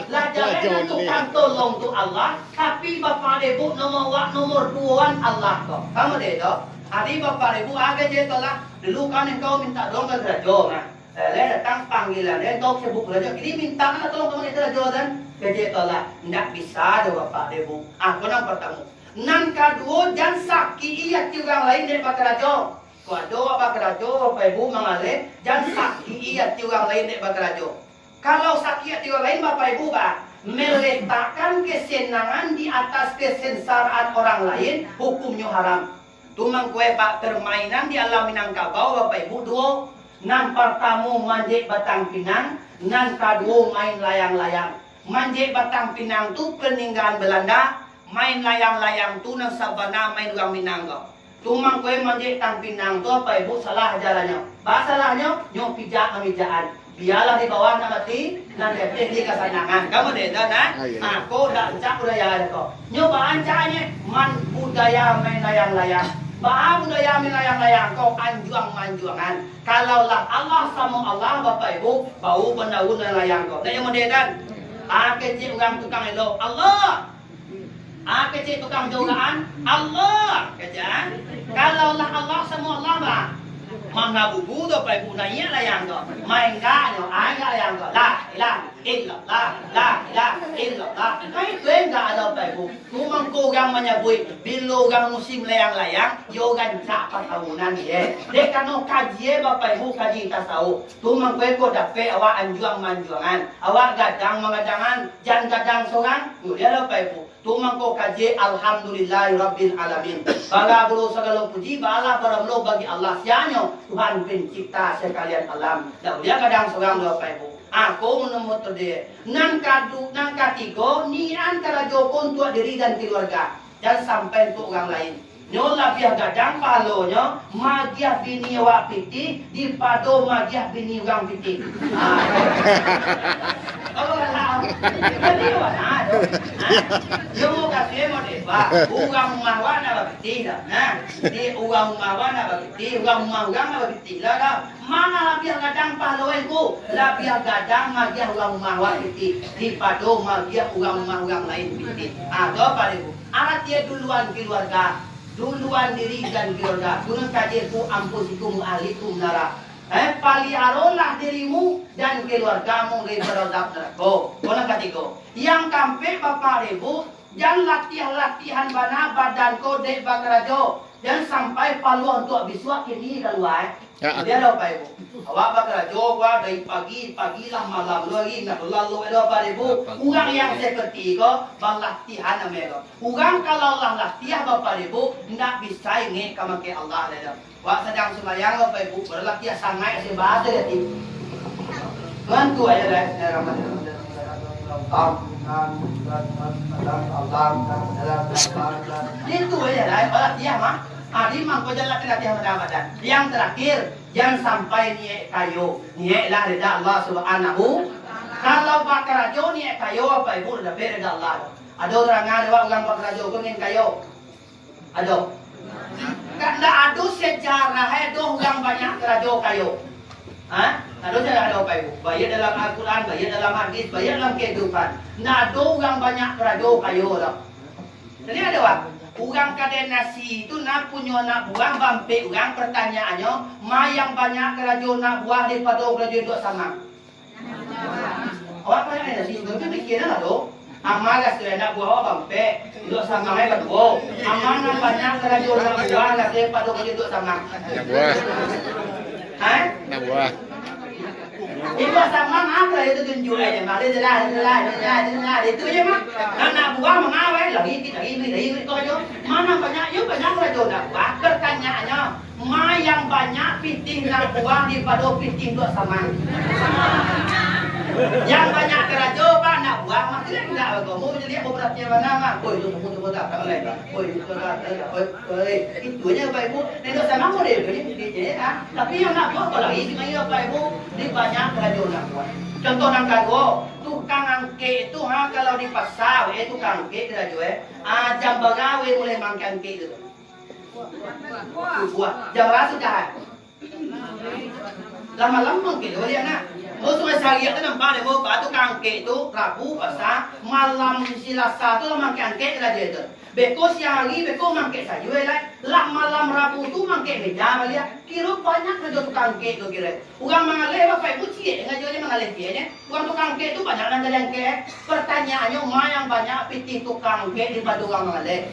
Speaker 1: Lah jangan tukang tolong tu Allah, tapi bapak ibu nomor duaan Allah kok. Kamu deh tu. Hari bapak ibu agak je tolak. Dulu kan engkau minta dong ke gerajo nah. Lalu datang panggilan, engkau sebut gerajo. Ini minta mana tolong kamu ke gerajo dan kerja tolak. Tidak bisa do bapak ibu. Aku nak bertemu. Nan kedua jangan sakit iya orang lain dari bapak gerajo. Waduh bapak gerajo bapak ibu mengalir jangan sakit iya orang lain dari bapak gerajo. Kalau sakit orang lain bapak ibu bah meletakkan kesenangan di atas kesengsaraan orang lain hukumnya haram. Tumang kue pak permainan di alam Minangkabau bapak ibu dua nan pertama manjek batang pinang nan kedua main layang-layang. Manjek batang pinang tu peninggalan Belanda, main layang-layang tu nang sabana main orang Minangkabau. Tumang kue manjek tang pinang tu bapak ibu salah jalannya. Salahnya nyo pijak ngamijaan. Biarlah di bawah nak mati nan lepeh di kesenangan. Kamu deh dah aku dah cak budaya ada kok. Nyoba ancanya man budaya main layang-layang. Bah budaya melayang-layang kau anjuang-manjuangan. Kalaulah Allah sama Allah bapak ibu bau pendaun layang kau. Yang modelan. Kecil orang tukang elo Allah. Kecil tukang jogaan Allah. Kecil. Kalaulah Allah sama Allah bah. Mana bubu tu bapak ibu nanya layang kau. Main gaknya ayah layang kau. La ilah illallah la ilaha illallah. Hai tu enggak ada bapak ibu. Cuma orang menyebut bila orang musim layang-layang, yo gancak pertahunan dia. Dia kena kaji bapak ibu kaji tasawuf. Cuma kau dapat awak anjuang-manjuangan, awak gadang mengadangan, jangan gadang seorang. Dia bapak ibu. Cuma kau kaji alhamdulillahirabbil alamin. Bangga bulu segala puji bala beramlo bagi Allah sianya Tuhan pencipta sekalian alam. Dan dia kadang seorang bapak ibu. Aku menemut dia. Nang ketiga nian kerajo untuk diri dan keluarga dan sampai untuk orang lain. Nyola biar gadang palonya magiah bini awak piti di pado magiah bini orang piti. Kalau lah, jadi mana? Yo kasih mau debat. Orang mawan apa piti dah. Nah, di orang mawan apa piti, orang mawan apa piti lah. Mana lah biar gadang paloen ku, lah biar gadang magiah orang mawan piti di pado magiah orang lain piti. Ada apa ibu? Arat dia duluan keluarga. Duluan diri dan keluarga. Gunung kadirku ampusikum ahlikum nara. Paliharolah dirimu dan keluargamu dari berodap neraka. Gunung ketiga. Yang kampe bapak ibu jangan latihan bana badan kode bakarajo dan sampai paluan untuk biswa kini keluar. Dia ada bapak ibu. Awak bakarajo dari pagi lah malam lagi nak lalu ada bapak ibu. Orang yang seperti itu berlatihan mereka. Orang kalau lah latihan bapak ibu tidak bisa ingat kamu ke Allah ada. Wak sedang sembahyang bapak ibu berlatihan sangat sebahasa jadi. Bantu aja lah itu aja lah berlatihan mah. Hari mangko jalan latihan badan. Yang terakhir jangan sampai niat kayu. Niatlah rida Allah Subhanahu. Kalau bakar rajo niat kayu apa ibu dah rida Allah. Ada orang ada orang bakar rajo ingin kayu. Ada. Kada ada sejarah ada orang banyak rajo kayu. Ada sejarah ada apa ibu? Bayar dalam Al-Quran, bayar dalam hadis, bayar dalam kehidupan. Ada orang banyak rajo kayu dah. Jadi ada apa? Orang kadang nasi itu nak punya nak buah bampe orang pertanyaannya, ma yang banyak kerajo nak buah daripada kerajo dua sama. Awak banyak nasi itu pikirnya lah tu. Amalah nak buah bampe dua sama mai kedua. Amanah banyak kerajo nak buah lah daripada kerajo dua sama. Nak buah. Nak buah. Itu sama apa itu tunjuk aja, mari jelas itu aja mah. Anak buah mengawal lagi itu aja. Mana banyak rajo nak buah. Pertanyaannya, ma yang banyak piting nak buah daripada piting dua sama. Yang banyak rajo pak nak buah. bang masih enggak mau jadi apa beratnya mana mah boy itu tak lain boy itu boy itunya Bapak Ibu nên sama model ini tapi yang nak buat kalau lagi sebenarnya Bapak Ibu di banyak radio nak buat contoh nang kado tukang angke itu kalau di pasar tukang angke radio jam bagawe mulai mangke angke itu buat jam berapa sudah lama-lama gitu dia nak mau sungai Sariak tu nampak deh, batu kangke itu Rabu pasar malam Selasa tu mangke angke lah dia tu. Beko siang hari beko mangke saja lah malam Rabu tu mangke meja balia. Kira banyak kerja tukang angke tu kira. Orang mengalih Bapak Ibu cie ngaji mengalih dia nya. Orang tukang angke tu banyak nak jadi angke. Pertanyaannya mana yang banyak piti tukang angke daripada orang mengalih.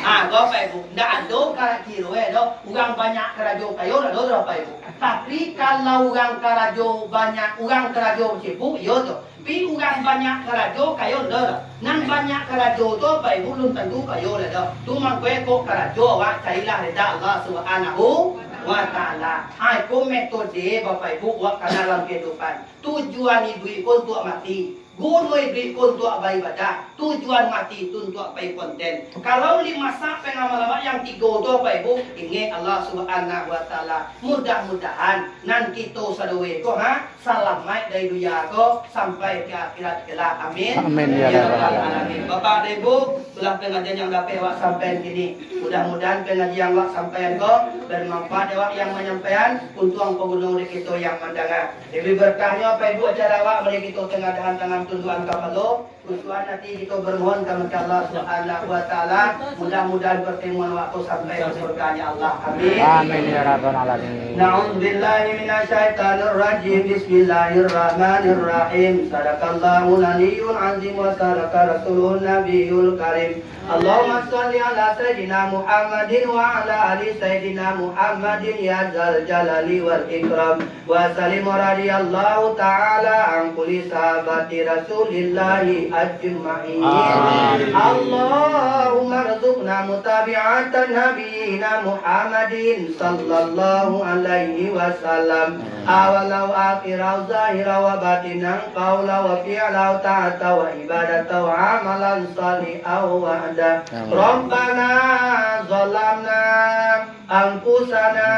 Speaker 1: Bapak Ibu, ndak ada kira doh. Orang banyak kerja kayo dah Bapak Ibu. Tapi kalau orang kerajo banyak, orang kerajo sibuk, ya tu. Tapi orang banyak kerajo kayo dah. Nan banyak kerajo tu, Bapak Ibu belum tentu kayo dah. Tu mangkwe kok kerajo awak carilah reda Allah Subhanahu wa Ta'ala. Aku metode Bapak Ibu awak kena dalam kehidupan. Tujuan ibu untuk mati. Gunoi beri untuk ibadah, tujuan mati itu untuk apa konten. Kalau 5 sak pengamal yang 3 itu apa Ibu ingat Allah Subhanahu wa Ta'ala. Mudah-mudahan nan kita sadewe ko selamat dari dunia ko sampai ke akhirat kelak. Amin.
Speaker 2: Amin ya rabbal alamin.
Speaker 1: Bapak dan Ibu, telah pengajian yang dapat awak sampai kini. Mudah-mudahan pengajian awak sampai ko bermanfaat awak yang menyampaikan untuk pengguna kita yang mendengar. Lebih berkahnya apa Ibu acara awak bagi kita tengah tangan tuntuan kapalo, tuntuan nanti kita bermohon kepada Allah Subhanahu wa Ta'ala. Mudah-mudahan pertemuan waktu sampai ke surganya Allah. Amin.
Speaker 2: Amin ya rabbal alamin.
Speaker 1: Na'udzubillahi minasyaitonir rajim. Bismillahirrahmanirrahim. Sadaqallahul aliyyul azim wa sadaqa rasulun nabiyul karim. Allahumma shalli ala sayyidina Muhammadin wa ala ali sayyidina Muhammadin ya zal jalali wal ikram. Wa sallim radhiyallahu ta'ala an kulli sahabati Rasulillahi ajma'in. Allahumma rzuqna mutabi'atan nabiyina Muhammadin sallallahu alaihi wasallam. Awalau akhirau zahira wa batinan qawla wa fi'la ta'ata wa ibadata wa amalan salihah wa ada. Rabbana zalamna anfusana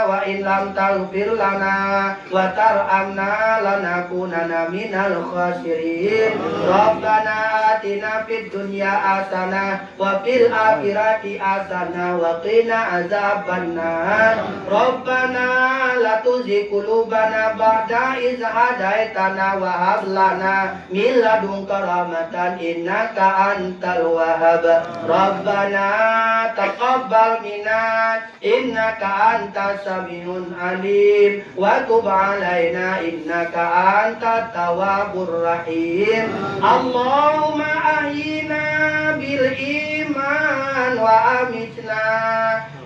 Speaker 1: wa illam taghfir lana wa tarhamna lanakunanna minal khasirin. Rabbana atina fid dunya hasanah wa fil akhirati hasanah wa qina azabannar. Rabbana la tuzigh qulubana ba'da idh hadaitana wa hab lana min ladunka rahmatan innaka antal wahhab. Rabbana taqabbal minna innaka antas samiun alim wa tub alaina innaka antat tawwabur rahim. Allahumma ahyina bil iman wa amitna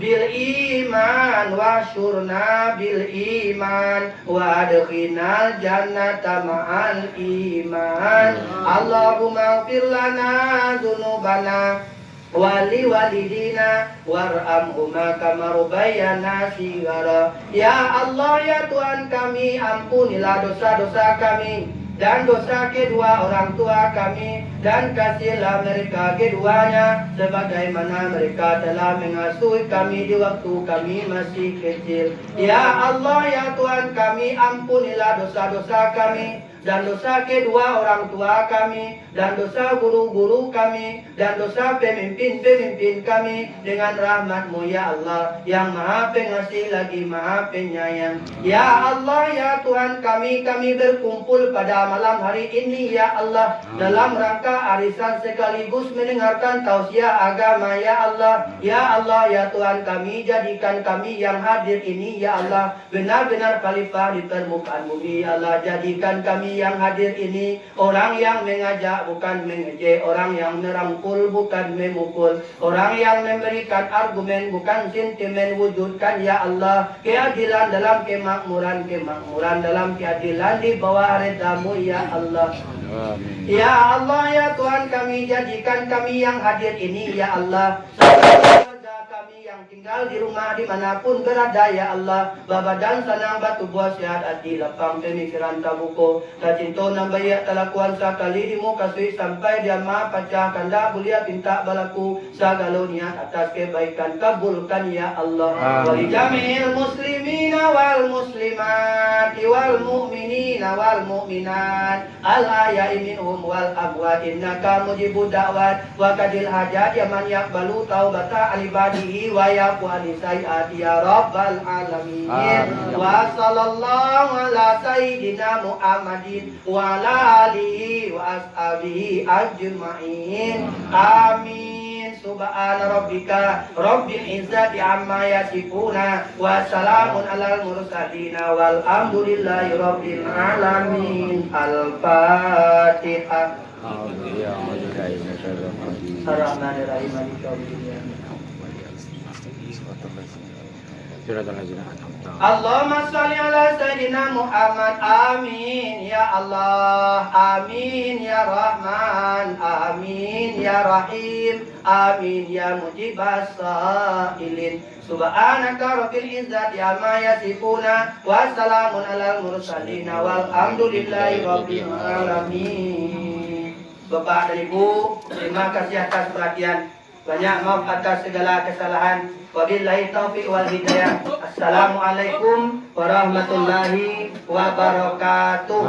Speaker 1: bil iman wa syurna bil iman wa adkhinal jannata ma'al iman. Allahumma ighfir lana dzunubana wali walidina warhamhuma kama rabbayana shighara. Ya Allah ya Tuhan kami, ampunilah dosa-dosa kami dan dosa kedua orang tua kami, dan kasihlah mereka keduanya sebagaimana mereka telah mengasuh kami di waktu kami masih kecil. Ya Allah ya Tuhan kami, ampunilah dosa-dosa kami dan dosa kedua orang tua kami, dan dosa guru-guru kami, dan dosa pemimpin-pemimpin kami dengan rahmat-Mu ya Allah yang maha pengasih lagi maha penyayang. Ya Allah ya Tuhan kami berkumpul pada malam hari ini ya Allah dalam rangka arisan sekaligus mendengarkan tausiah agama ya Allah. Ya Allah ya Tuhan kami, jadikan kami yang hadir ini ya Allah benar-benar khalifah di permukaan bumi ya Allah. Jadikan kami yang hadir ini orang yang mengajak bukan mengejek, orang yang merangkul bukan memukul, orang yang memberikan argumen bukan sentimen. Wujudkan ya Allah keadilan dalam kemakmuran dalam keadilan di bawah redamu ya Allah. Ya Allah ya Tuhan kami, jadikan kami yang hadir ini ya Allah kami yang tinggal di rumah dimanapun berada ya Allah. Bapa dan sanang batu buah sehat hati lapang pemikiran tabuko. Kacinto nang bayak talakuan sakali imu kasih sampai dia ma pacah kanda bulia pinta balaku sagalo niat atas kebaikan kabulkan ya Allah. Wali jamil muslimina wal muslimat wal mu'minina wal mu'minat al ahya'i minhum wal amwat innaka mujibud da'wat wa kadil hajat ya man yaqbalu taubata ibadihi wa yafu anisayyati ya rabbal alamin. Wa sallallahu ala sayyidina Muhammadin wa ala alihi wa ashabihi ajma'in. Amin. Subhana rabbika rabbil izzati amma yasifuna wa salamun alal mursalin walhamdulillahi rabbil alamin. Al-Fatihah. Ar-Rahmanir-Rahim. Maliki yaumiddin. Allahumma sholli ala sayyidina Muhammad. Amin ya Allah. Amin ya Rahman. Amin ya Rahim. Amin ya mujibas sa'ilin. Subhanaka rabbil izzati amma yasifuna wa salamun alal mursalin walhamdulillahi rabbil alamin. Bapak dan Ibu, terima kasih atas perhatian. Banyak maaf atas segala kesalahan. Wabillahi taufiq wal hidayah. Assalamualaikum warahmatullahi wabarakatuh.